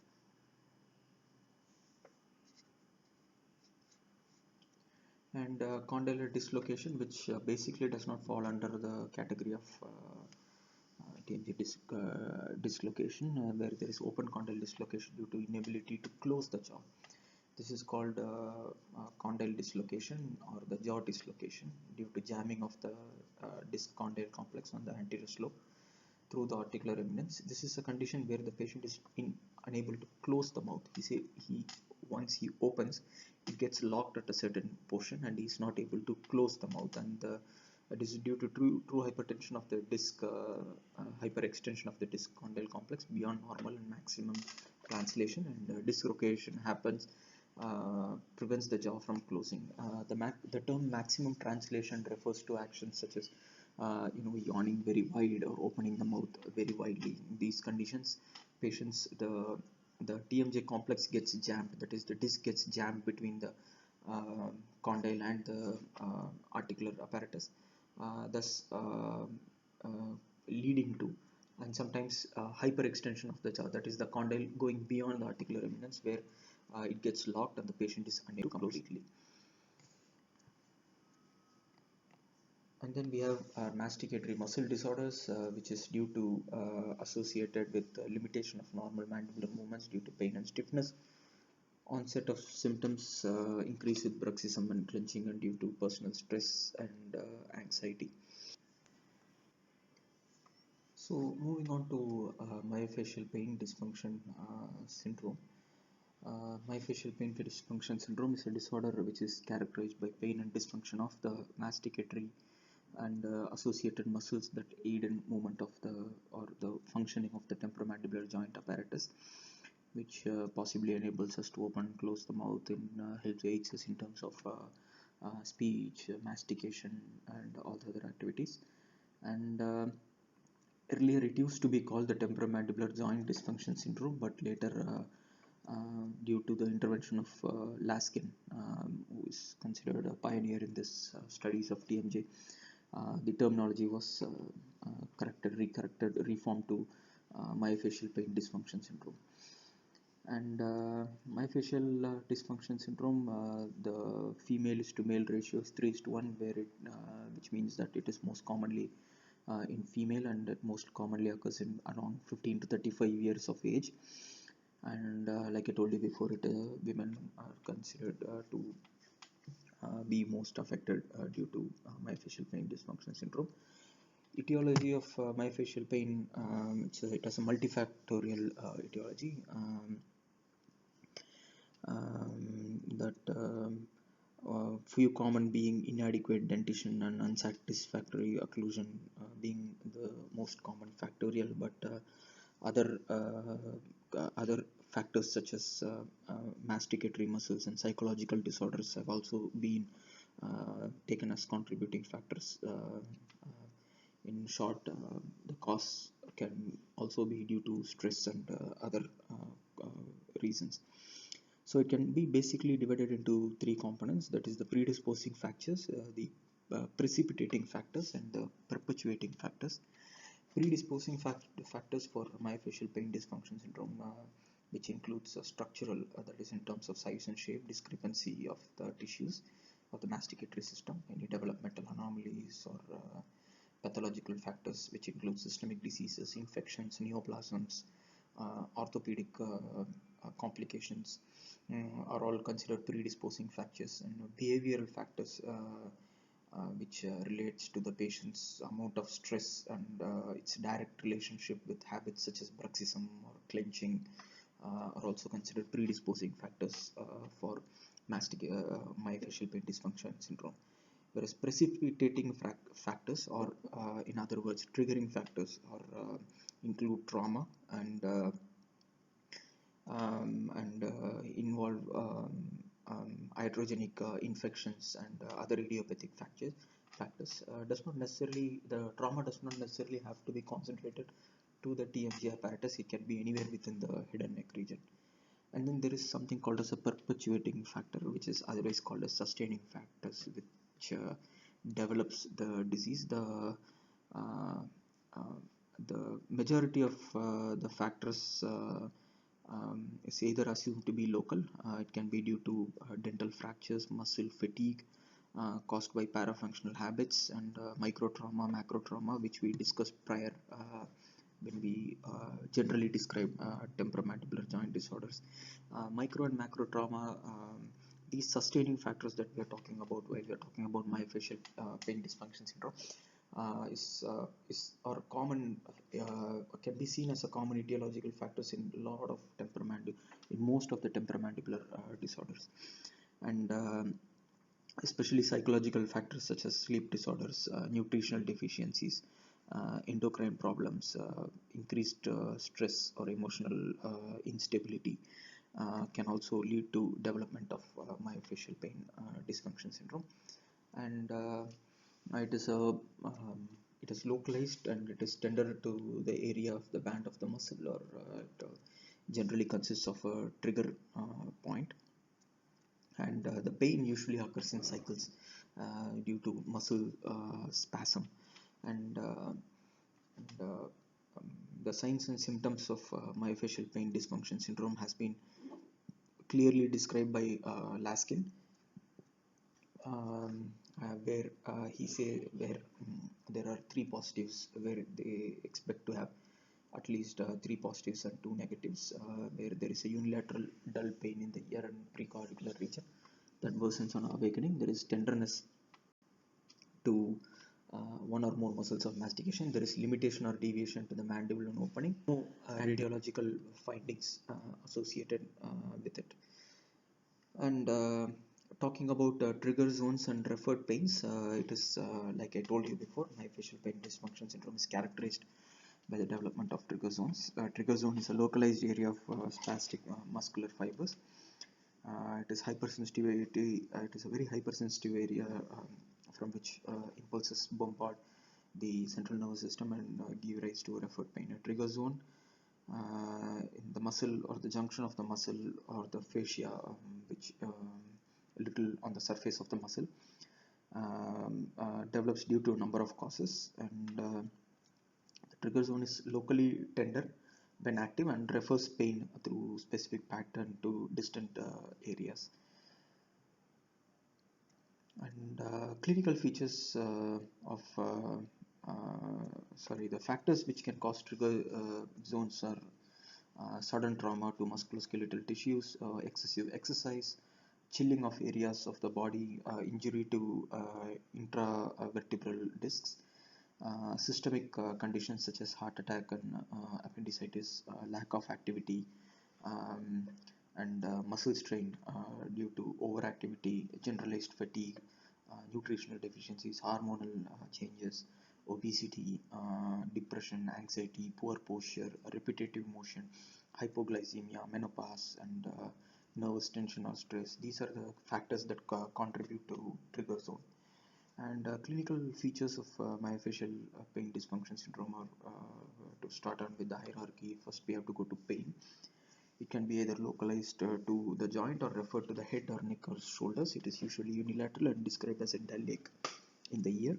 And condylar dislocation, which basically does not fall under the category of TMJ dislocation, where there is open condyle dislocation due to inability to close the jaw. This is called condyle dislocation or the jaw dislocation due to jamming of the disc condyle complex on the anterior slope through the articular eminence. This is a condition where the patient is unable to close the mouth. Once he opens, it gets locked at a certain portion, and he is not able to close the mouth. And it is due to true hypertension of the disc, hyperextension of the disc condyle complex beyond normal and maximum translation, and dislocation happens. Prevents the jaw from closing. The term maximum translation refers to actions such as yawning very wide or opening the mouth very widely. In these conditions, patients, the TMJ complex gets jammed, that is the disc gets jammed between the condyle and the articular apparatus, thus leading to, and sometimes hyperextension of the jaw, that is the condyle going beyond the articular eminence, where it gets locked and the patient is unable to completely. And then we have masticatory muscle disorders, which is due to associated with limitation of normal mandibular movements due to pain and stiffness, Onset of symptoms increase with bruxism and clenching and due to personal stress and anxiety. So moving on to myofascial pain dysfunction syndrome. Myofascial pain dysfunction syndrome is a disorder which is characterized by pain and dysfunction of the masticatory and associated muscles that aid in movement of the functioning of the temporomandibular joint apparatus, which possibly enables us to open and close the mouth and helps aids us in terms of speech, mastication, and all the other activities. And earlier it used to be called the temporomandibular joint dysfunction syndrome, but later due to the intervention of Laskin, who is considered a pioneer in this studies of TMJ, the terminology was recorrected, reformed to myofascial pain dysfunction syndrome. And myofascial dysfunction syndrome, the female is to male ratio is 3 is to 1, where which means that it is most commonly in female, and it most commonly occurs in around 15 to 35 years of age. And like I told you before, women are considered to be most affected due to myofascial pain dysfunction syndrome. Etiology of myofascial pain, it has a multifactorial etiology. That few common being inadequate dentition and unsatisfactory occlusion being the most common factorial, but other factors such as masticatory muscles and psychological disorders have also been taken as contributing factors. In short, the cause can also be due to stress and other reasons. So it can be basically divided into three components, that is the predisposing factors, the precipitating factors, and the perpetuating factors. Predisposing factors for myofascial pain dysfunction syndrome, which includes structural, that is in terms of size and shape, discrepancy of the tissues of the masticatory system, any developmental anomalies or pathological factors, which include systemic diseases, infections, neoplasms, orthopedic complications, are all considered predisposing factors. And behavioral factors, which relates to the patient's amount of stress and its direct relationship with habits such as bruxism or clenching, are also considered predisposing factors for myofascial pain dysfunction syndrome. Whereas precipitating factors, or in other words triggering factors, include trauma and involve iatrogenic infections and other idiopathic factors. Does not necessarily The trauma does not necessarily have to be concentrated to the TMJ apparatus. It can be anywhere within the head and neck region. And then there is something called as a perpetuating factor, which is otherwise called as sustaining factors, which develops the disease. Uh, uh, the majority of the factors is either assumed to be local. It can be due to dental fractures, muscle fatigue caused by parafunctional habits, and micro trauma, macro trauma, which we discussed prior when we generally describe temporomandibular joint disorders. Micro and macro trauma, these sustaining factors that we are talking about while we are talking about myofascial pain dysfunction syndrome, is or common can be seen as a common etiological factors in in most of the temporomandibular disorders. And especially psychological factors such as sleep disorders, nutritional deficiencies, endocrine problems, increased stress or emotional instability can also lead to development of myofascial pain dysfunction syndrome. And it is it is localized and it is tender to the area of the band of the muscle, or it generally consists of a trigger point. And the pain usually occurs in cycles due to muscle spasm. And, uh, and the signs and symptoms of myofascial pain dysfunction syndrome has been clearly described by Laskin, where he say where there are three positives where they expect to have at least three positives and two negatives, where there is a unilateral dull pain in the ear and precordicular region that worsens on awakening. There is tenderness to one or more muscles of mastication. There is limitation or deviation to the mandible on opening. No radiological findings associated with it. And talking about trigger zones and referred pains, it is like I told you before, myofascial pain dysfunction syndrome is characterized by the development of trigger zones. Trigger zone is a localized area of spastic muscular fibers. It is hypersensitivity. It is a very hypersensitive area from which impulses bombard the central nervous system and give rise to referred pain. A trigger zone in the muscle or the junction of the muscle or the fascia, which little on the surface of the muscle, develops due to a number of causes, and the trigger zone is locally tender when active and refers pain through specific pattern to distant areas. And clinical features of the factors which can cause trigger zones are sudden trauma to musculoskeletal tissues, excessive exercise, chilling of areas of the body, injury to intravertebral discs, systemic conditions such as heart attack and appendicitis, lack of activity, um, and muscle strain due to overactivity, generalized fatigue, nutritional deficiencies, hormonal changes, obesity, depression, anxiety, poor posture, repetitive motion, hypoglycemia, menopause, and nervous tension or stress. These are the factors that contribute to trigger zone. And clinical features of myofascial pain dysfunction syndrome are, to start on with the hierarchy. First, we have to go to pain. It can be either localized to the joint or referred to the head or neck or shoulders. It is usually unilateral and described as a dull ache in the ear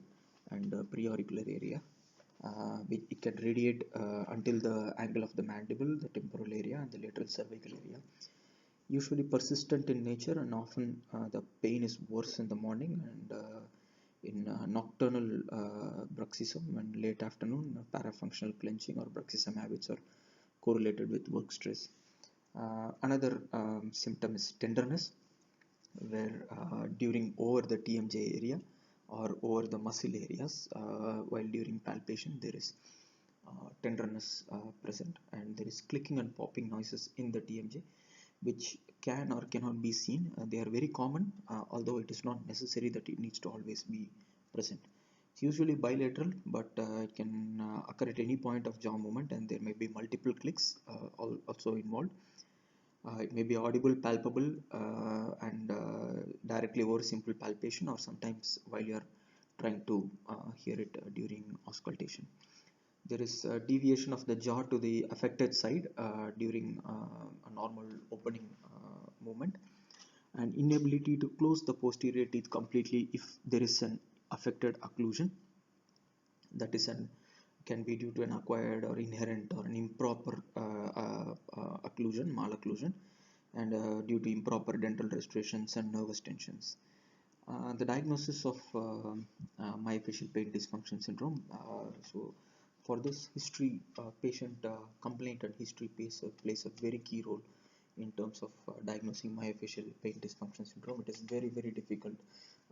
and preauricular area. It can radiate until the angle of the mandible, the temporal area, and the lateral cervical area. Usually persistent in nature, and often the pain is worse in the morning and in nocturnal bruxism and late afternoon parafunctional clenching or bruxism habits are correlated with work stress. Another symptom is tenderness, where during over the TMJ area or over the muscle areas, while during palpation there is tenderness present, and there is clicking and popping noises in the TMJ which can or cannot be seen. They are very common, although it is not necessary that it needs to always be present. It's usually bilateral, but it can occur at any point of jaw movement, and there may be multiple clicks also involved. It may be audible, palpable, and directly over simple palpation, or sometimes while you are trying to hear it during auscultation. There is a deviation of the jaw to the affected side during a normal opening movement, and inability to close the posterior teeth completely if there is an affected occlusion. That is an can be due to an acquired or inherent or an improper occlusion, malocclusion, and due to improper dental restorations and nervous tensions. The diagnosis of myofascial pain dysfunction syndrome. So, for this history, patient complaint and history plays a very key role in terms of diagnosing myofascial pain dysfunction syndrome. It is very difficult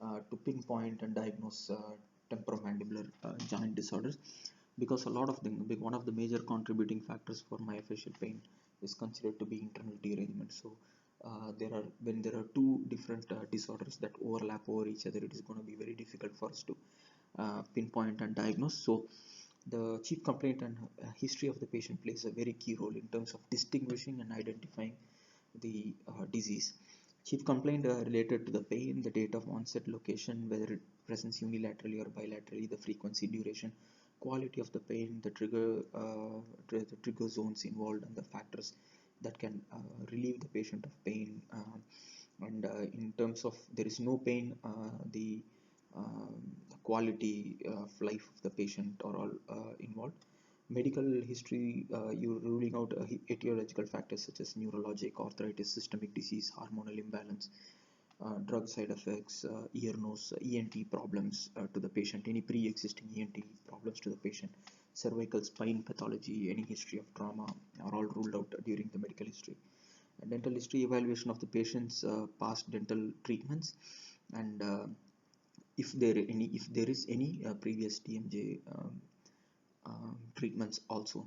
to pinpoint and diagnose temporomandibular joint disorders, because a lot of them, one of the major contributing factors for myofascial pain is considered to be internal derangement. So when there are two different disorders that overlap over each other, it is going to be very difficult for us to pinpoint and diagnose. So the chief complaint and history of the patient plays a very key role in terms of distinguishing and identifying the disease. Chief complaint related to the pain, the date of onset, location, whether it presents unilaterally or bilaterally, the frequency, duration, quality of the pain, the trigger zones involved, and the factors that can relieve the patient of pain. And in terms of there is no pain, the quality of life of the patient are all involved. Medical history, you ruling out etiological factors such as neurologic, arthritis, systemic disease, hormonal imbalance, drug side effects, ear, nose, ENT problems to the patient, any pre-existing ENT problems to the patient. cervical spine pathology, any history of trauma are all ruled out during the medical history. Dental history evaluation of the patient's past dental treatments, and if there is any previous TMJ treatments also.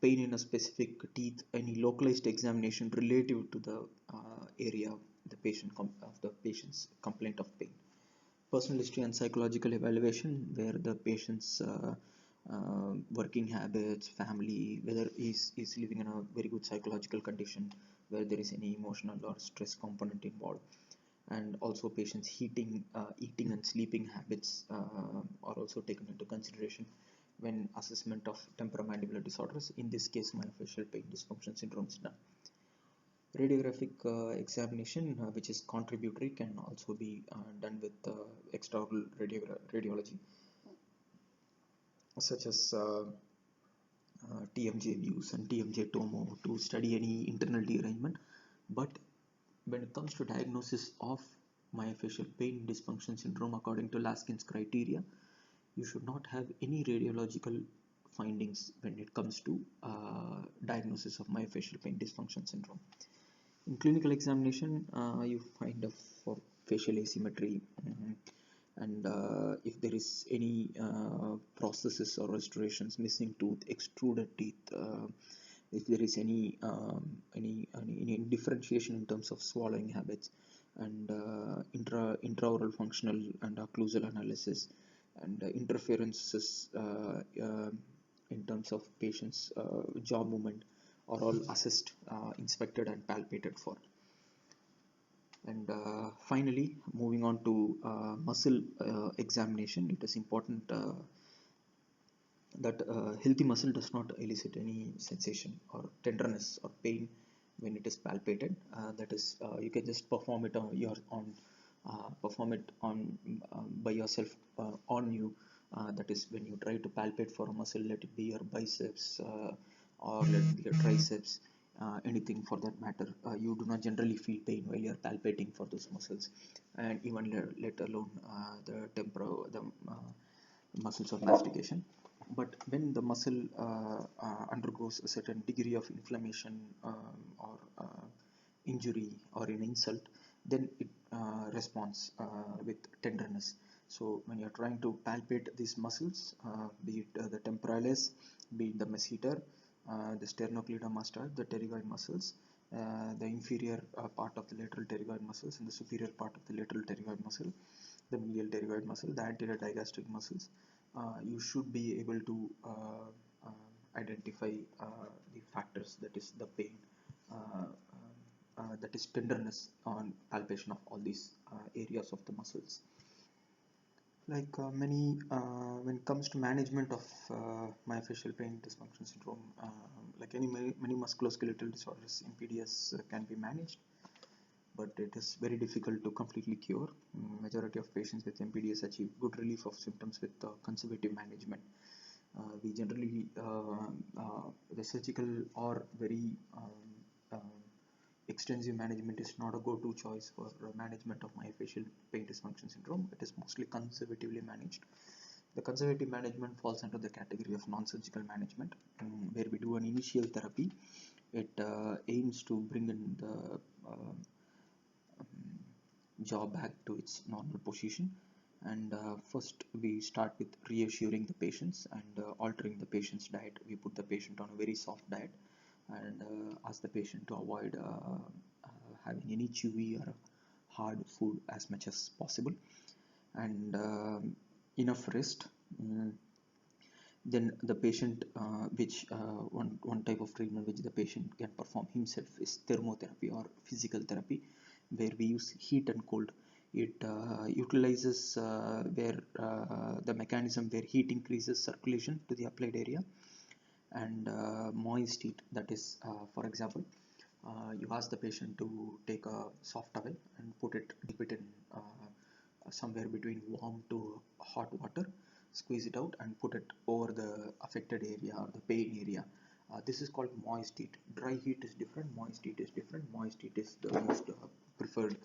Pain in a specific teeth, any localized examination relative to the area of the patient's complaint of pain. Personal history and psychological evaluation, where the patient's working habits, family, whether is living in a very good psychological condition, where there is any emotional or stress component involved, and also patients' eating and sleeping habits are also taken into consideration when assessment of temporomandibular disorders. In this case, myofascial pain dysfunction syndrome is done. Radiographic examination, which is contributory, can also be done with extraoral radiology, such as TMJ views and TMJ tomo to study any internal derangement. But when it comes to diagnosis of myofascial pain dysfunction syndrome according to Laskin's criteria, you should not have any radiological findings when it comes to diagnosis of myofascial pain dysfunction syndrome. In clinical examination, you find for facial asymmetry, and if there is any processes or restorations, missing tooth, extruded teeth, if there is any differentiation in terms of swallowing habits, and intraoral functional and occlusal analysis, and interferences in terms of patients' jaw movement are all assessed, inspected and palpated for. And finally, moving on to muscle examination, it is important that healthy muscle does not elicit any sensation or tenderness or pain when it is palpated. That is, you can just perform it on your own, perform it on by yourself on you. That is, when you try to palpate for a muscle, let it be your biceps or let it be your triceps, anything for that matter. You do not generally feel pain while you are palpating for those muscles, and even let alone the muscles of mastication. But when the muscle undergoes a certain degree of inflammation or injury or an insult, then it responds with tenderness. So when you're trying to palpate these muscles, be it the temporalis, be it the masseter, the sternocleidomastoid, the pterygoid muscles, the inferior part of the lateral pterygoid muscles and the superior part of the lateral pterygoid muscle, the medial pterygoid muscle, the anterior digastric muscles, you should be able to identify the factors, that is the pain, that is tenderness on palpation of all these areas of the muscles. Like when it comes to management of myofascial pain dysfunction syndrome, like many musculoskeletal disorders, MPDS can be managed, but it is very difficult to completely cure. Majority of patients with MPDS achieve good relief of symptoms with conservative management. We generally the surgical or very extensive management is not a go-to choice for management of myofascial pain dysfunction syndrome. It is mostly conservatively managed. The conservative management falls under the category of non-surgical management, where we do an initial therapy. It aims to bring in the jaw back to its normal position, and first we start with reassuring the patients and altering the patient's diet. We put the patient on a very soft diet and ask the patient to avoid having any chewy or hard food as much as possible, and enough rest. Then the patient, one type of treatment which the patient can perform himself is thermotherapy or physical therapy, where we use heat and cold. It utilizes where the mechanism where heat increases circulation to the applied area, and moist heat, that is, for example, you ask the patient to take a soft towel and dip it in somewhere between warm to hot water, squeeze it out and put it over the affected area or the pain area. This is called moist heat. Dry heat is different, moist heat is different. Moist heat is the most preferred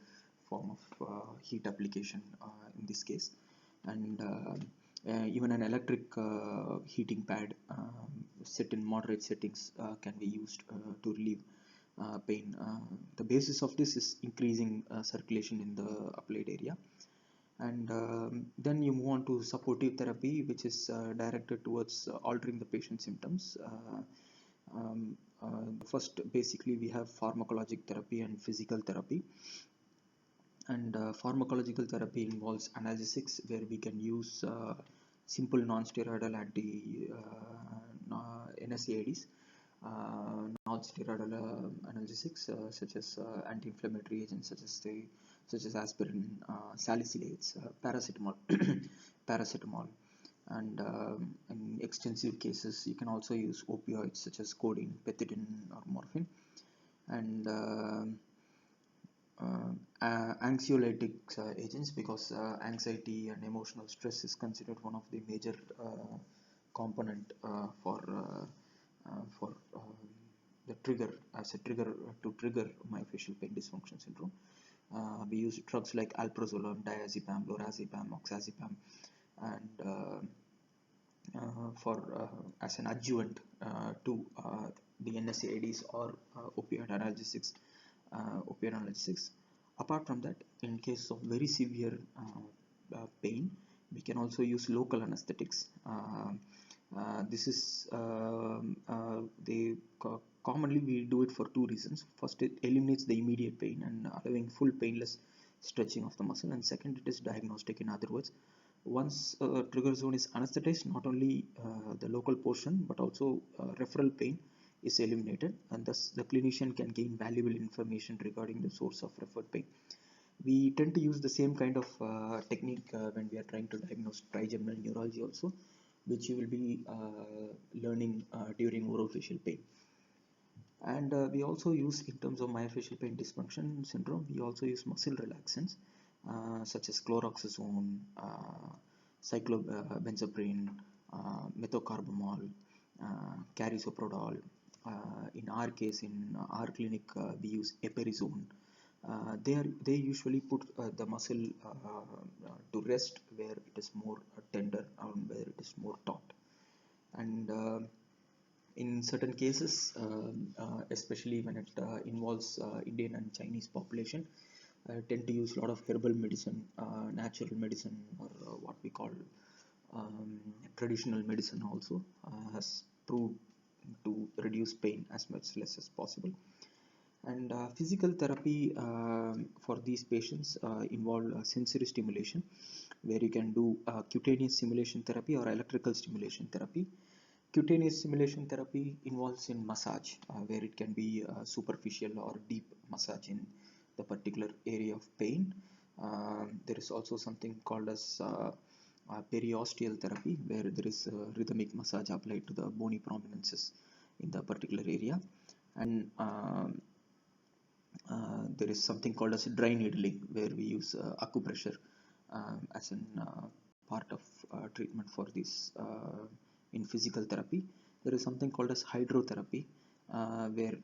form of heat application in this case. And even an electric heating pad set in moderate settings can be used to relieve pain. The basis of this is increasing circulation in the applied area. And then you move on to supportive therapy, which is directed towards altering the patient's symptoms. First, basically, we have pharmacologic therapy and physical therapy. And pharmacological therapy involves analgesics, where we can use simple non-steroidal NSAIDs, non-steroidal analgesics such as anti-inflammatory agents such as aspirin, salicylates, paracetamol, paracetamol, and in extensive cases you can also use opioids such as codeine, pethidine, or morphine, and anxiolytic agents, because anxiety and emotional stress is considered one of the major component for the trigger, as a trigger to trigger myofascial pain dysfunction syndrome. We use drugs like alprazolam, diazepam, lorazepam, oxazepam, and as an adjuvant to the NSAIDs or opioid analgesics. Apart from that, in case of very severe pain, we can also use local anesthetics. This is commonly we do it for two reasons. First, it eliminates the immediate pain and allowing full painless stretching of the muscle, and second, it is diagnostic. In other words, once a trigger zone is anesthetized, not only the local portion but also referral pain is eliminated, and thus the clinician can gain valuable information regarding the source of referred pain. We tend to use the same kind of technique when we are trying to diagnose trigeminal neuralgia also, which you will be learning during orofacial pain. And we also use, in terms of myofascial pain dysfunction syndrome, we also use muscle relaxants such as chloroxazone, cyclobenzaprine, methocarbamol, carisoprodol. In our case, in our clinic, we use eperizone. They usually put the muscle to rest where it is more tender and where it is more taut. And in certain cases, especially when it involves Indian and Chinese population, tend to use a lot of herbal medicine, natural medicine, or what we call traditional medicine also has proved to reduce pain as much less as possible. And physical therapy for these patients involve sensory stimulation, where you can do cutaneous stimulation therapy or electrical stimulation therapy. Cutaneous stimulation therapy involves in massage, where it can be superficial or deep massage in the particular area of pain. There is also something called as periosteal therapy, where there is rhythmic massage applied to the bony prominences in the particular area. And there is something called as dry needling, where we use acupressure as an part of treatment for this in physical therapy. There is something called as hydrotherapy, where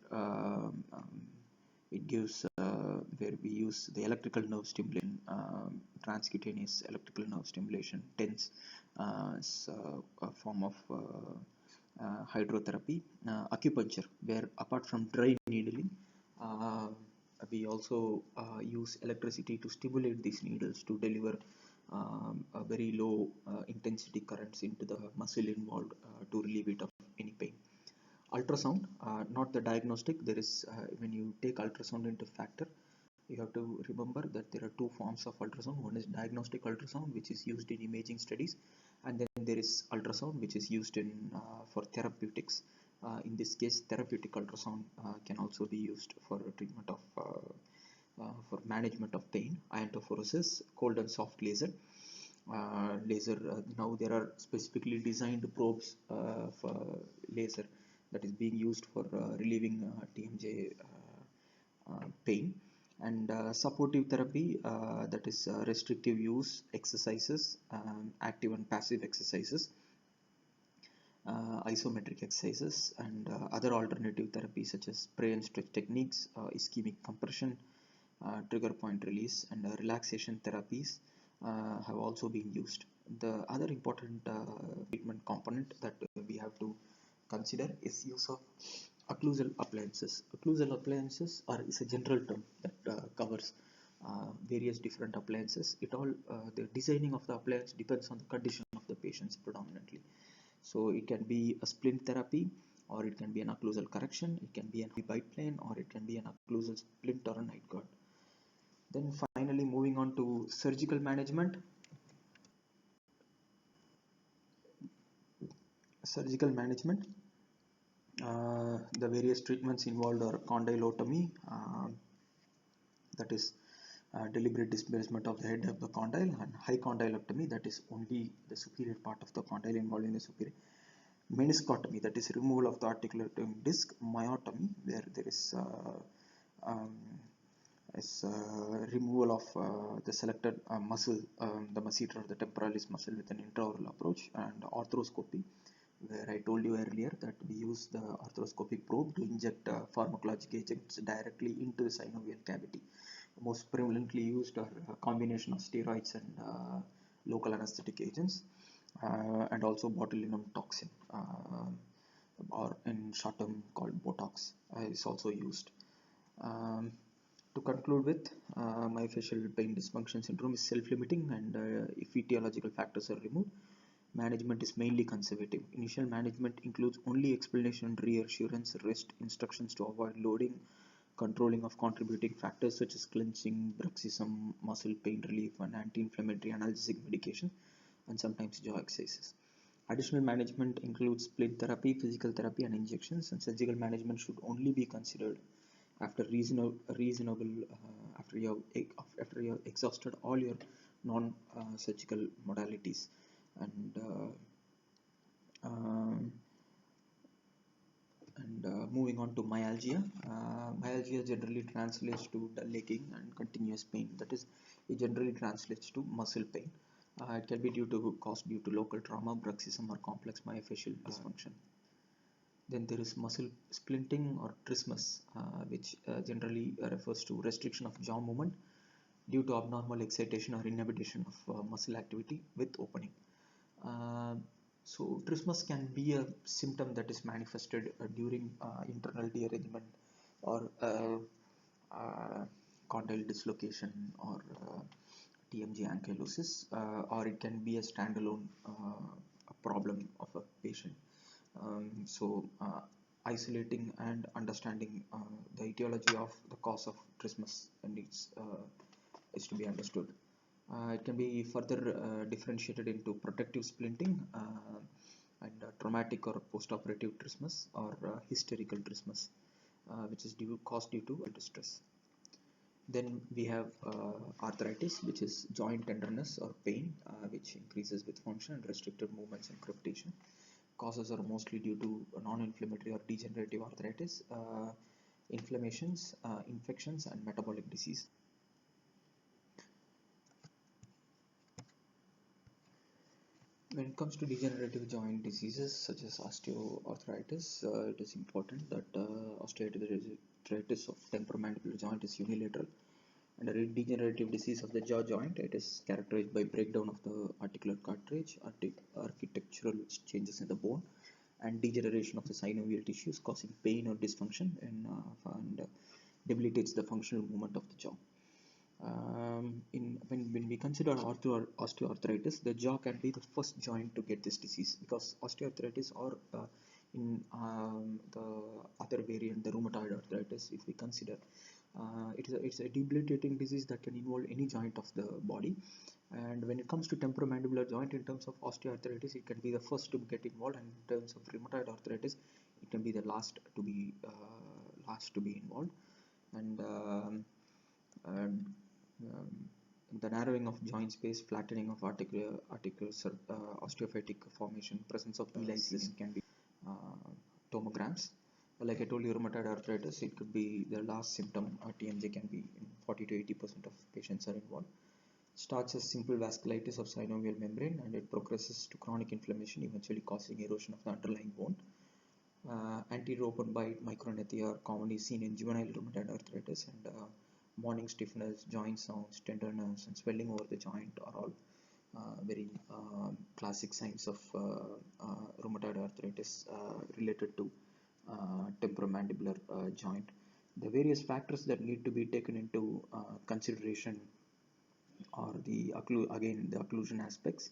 it gives where we use the electrical nerve stimulation, transcutaneous electrical nerve stimulation, TENS, as a form of hydrotherapy. Acupuncture, where apart from dry needling, we also use electricity to stimulate these needles to deliver a very low intensity currents into the muscle involved to relieve it of any pain. Ultrasound, not the diagnostic. There is when you take ultrasound into factor, you have to remember that there are two forms of ultrasound. One is diagnostic ultrasound, which is used in imaging studies, and then there is ultrasound, which is used in for therapeutics. In this case, therapeutic ultrasound can also be used for treatment of for management of pain, iontophoresis, cold and soft laser. Now there are specifically designed probes for laser that is being used for relieving TMJ pain. And supportive therapy, that is restrictive use exercises, active and passive exercises, isometric exercises, and other alternative therapies such as spray and stretch techniques, ischemic compression, trigger point release, and relaxation therapies have also been used. The other important treatment component that we have to consider is use of occlusal appliances. Occlusal appliances is a general term that covers various different appliances. The designing of the appliance depends on the condition of the patients predominantly. So it can be a splint therapy, or it can be an occlusal correction, it can be an biplane, or it can be an occlusal splint or a night guard. Then finally, moving on to surgical management. Surgical management, the various treatments involved are condylotomy, that is deliberate displacement of the head of the condyle, and high condylectomy, that is only the superior part of the condyle involved in the superior. Meniscotomy, that is removal of the articulating disc. Myotomy, where there is removal of the selected muscle, the masseter or the temporalis muscle with an intraoral approach. And arthroscopy, where I told you earlier that we use the arthroscopic probe to inject pharmacologic agents directly into the synovial cavity. Most prevalently used are a combination of steroids and local anesthetic agents, and also botulinum toxin, or in short term called Botox, is also used. Um, to conclude with, myofascial pain dysfunction syndrome is self-limiting, and if etiological factors are removed, management is mainly conservative. Initial management includes only explanation, reassurance, rest, instructions to avoid loading, controlling of contributing factors such as clenching, bruxism, muscle pain relief, and anti-inflammatory analgesic medication, and sometimes jaw exercises. Additional management includes splint therapy, physical therapy, and injections, and surgical management should only be considered after reasonable after you have exhausted all your non-surgical modalities. And um, moving on to myalgia. Myalgia generally translates to dull aching and continuous pain. That is, it generally translates to muscle pain. It can be caused due to local trauma, bruxism, or complex myofascial dysfunction. Then there is muscle splinting or trismus, which generally refers to restriction of jaw movement due to abnormal excitation or inhibition of muscle activity with opening. Uh, so trismus can be a symptom that is manifested during internal derangement or condyle dislocation, or TMJ ankylosis, or it can be a standalone a problem of a patient. Isolating and understanding the etiology of the cause of trismus is to be understood. It can be further differentiated into protective splinting, and traumatic or postoperative trismus, or hysterical trismus, which is caused due to distress. Then we have arthritis, which is joint tenderness or pain, which increases with function and restricted movements and crepitation. Causes are mostly due to non-inflammatory or degenerative arthritis, inflammations, infections, and metabolic disease. When it comes to degenerative joint diseases such as osteoarthritis, it is important that osteoarthritis of temporomandibular joint is unilateral, and a degenerative disease of the jaw joint, it is characterized by breakdown of the articular cartilage, architectural changes in the bone, and degeneration of the synovial tissues, causing pain or dysfunction, and debilitates the functional movement of the jaw. When we consider osteoarthritis, the jaw can be the first joint to get this disease, because osteoarthritis, or in the other variant, the rheumatoid arthritis, if we consider, it's a debilitating disease that can involve any joint of the body. And when it comes to temporomandibular joint, in terms of osteoarthritis, it can be the first to get involved, and in terms of rheumatoid arthritis, it can be the last to be involved. And the narrowing of joint space, flattening of articular osteophytic formation, presence of lysis can be tomograms. Like I told you, rheumatoid arthritis, it could be the last symptom. TMJ can be in 40 to 80% of patients are involved. Starts as simple vasculitis of synovial membrane, and it progresses to chronic inflammation, eventually causing erosion of the underlying bone. Anterior open bite, micronetia are commonly seen in juvenile rheumatoid arthritis, and morning stiffness, joint sounds, tenderness, and swelling over the joint are all very classic signs of rheumatoid arthritis related to temporomandibular joint. The various factors that need to be taken into consideration are again the occlusion aspects,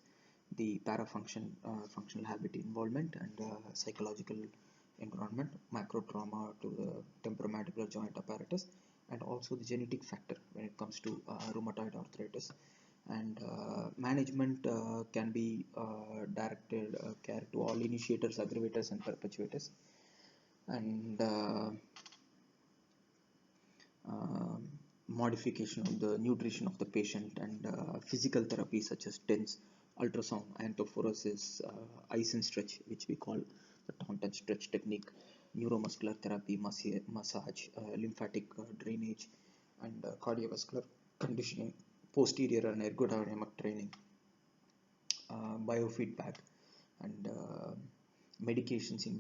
the functional habit involvement, and psychological environment, macro trauma to the temporomandibular joint apparatus, and also the genetic factor when it comes to rheumatoid arthritis. And management can be directed care to all initiators, aggravators, and perpetuators. And modification of the nutrition of the patient, and physical therapy such as TENS, ultrasound, iontophoresis, ice and stretch, which we call the taunt and stretch technique, neuromuscular therapy, massage, lymphatic drainage, and cardiovascular conditioning, posterior and ergodynamic training, biofeedback, and medications in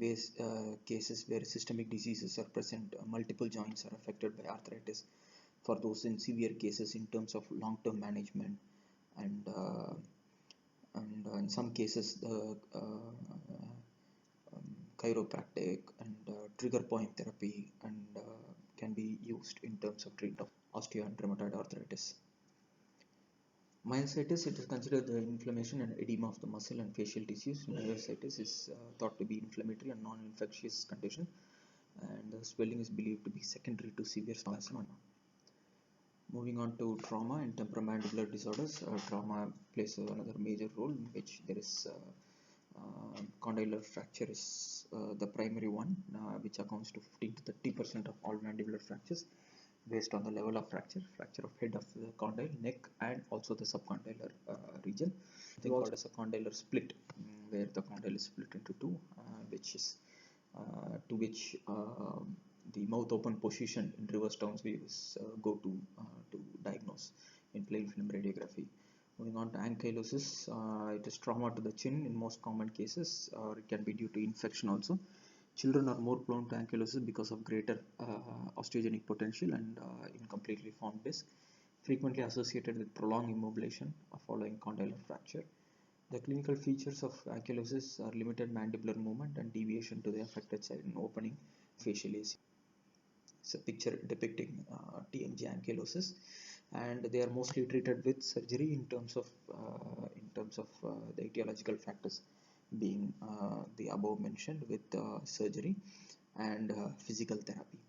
cases where systemic diseases are present, multiple joints are affected by arthritis, for those in severe cases in terms of long-term management, and in some cases the chiropractic and trigger point therapy and can be used in terms of treatment of osteo and rheumatoid arthritis. Myositis, it is considered the inflammation and edema of the muscle and facial tissues. Myositis is thought to be inflammatory and non-infectious condition, and the swelling is believed to be secondary to severe spasm. Moving on to trauma and temporomandibular disorders, trauma plays another major role in which there is condylar fracture is the primary one, which accounts to 15 to 30% of all mandibular fractures based on the level of fracture of head of the condyle, neck, and also the subcondylar region. They called as a condylar split, where the condyle is split into two, which is to which the mouth open position in reverse Townes views go to diagnose in plain film radiography. Moving on to ankylosis, it is trauma to the chin in most common cases, or it can be due to infection also. Children are more prone to ankylosis because of greater osteogenic potential and incompletely formed disc, frequently associated with prolonged immobilization following condylar fracture. The clinical features of ankylosis are limited mandibular movement and deviation to the affected side in opening facial AC. It's a picture depicting TMJ ankylosis, and they are mostly treated with surgery in terms of the etiological factors being the above mentioned, with surgery and physical therapy.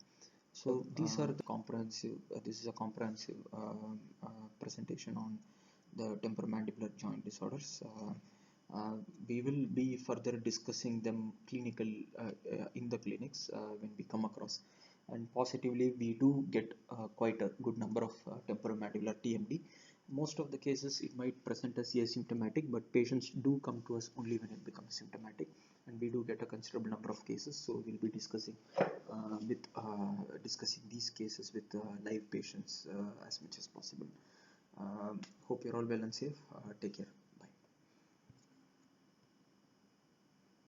So these are the comprehensive. This is a comprehensive presentation on the temporomandibular joint disorders. We will be further discussing them in the clinics when we come across, and positively we do get quite a good number of temporomandibular TMD. Most of the cases it might present as asymptomatic, but patients do come to us only when it becomes symptomatic, and we do get a considerable number of cases. So we'll be discussing these cases with live patients as much as possible. Hope you're all well and safe. Take care.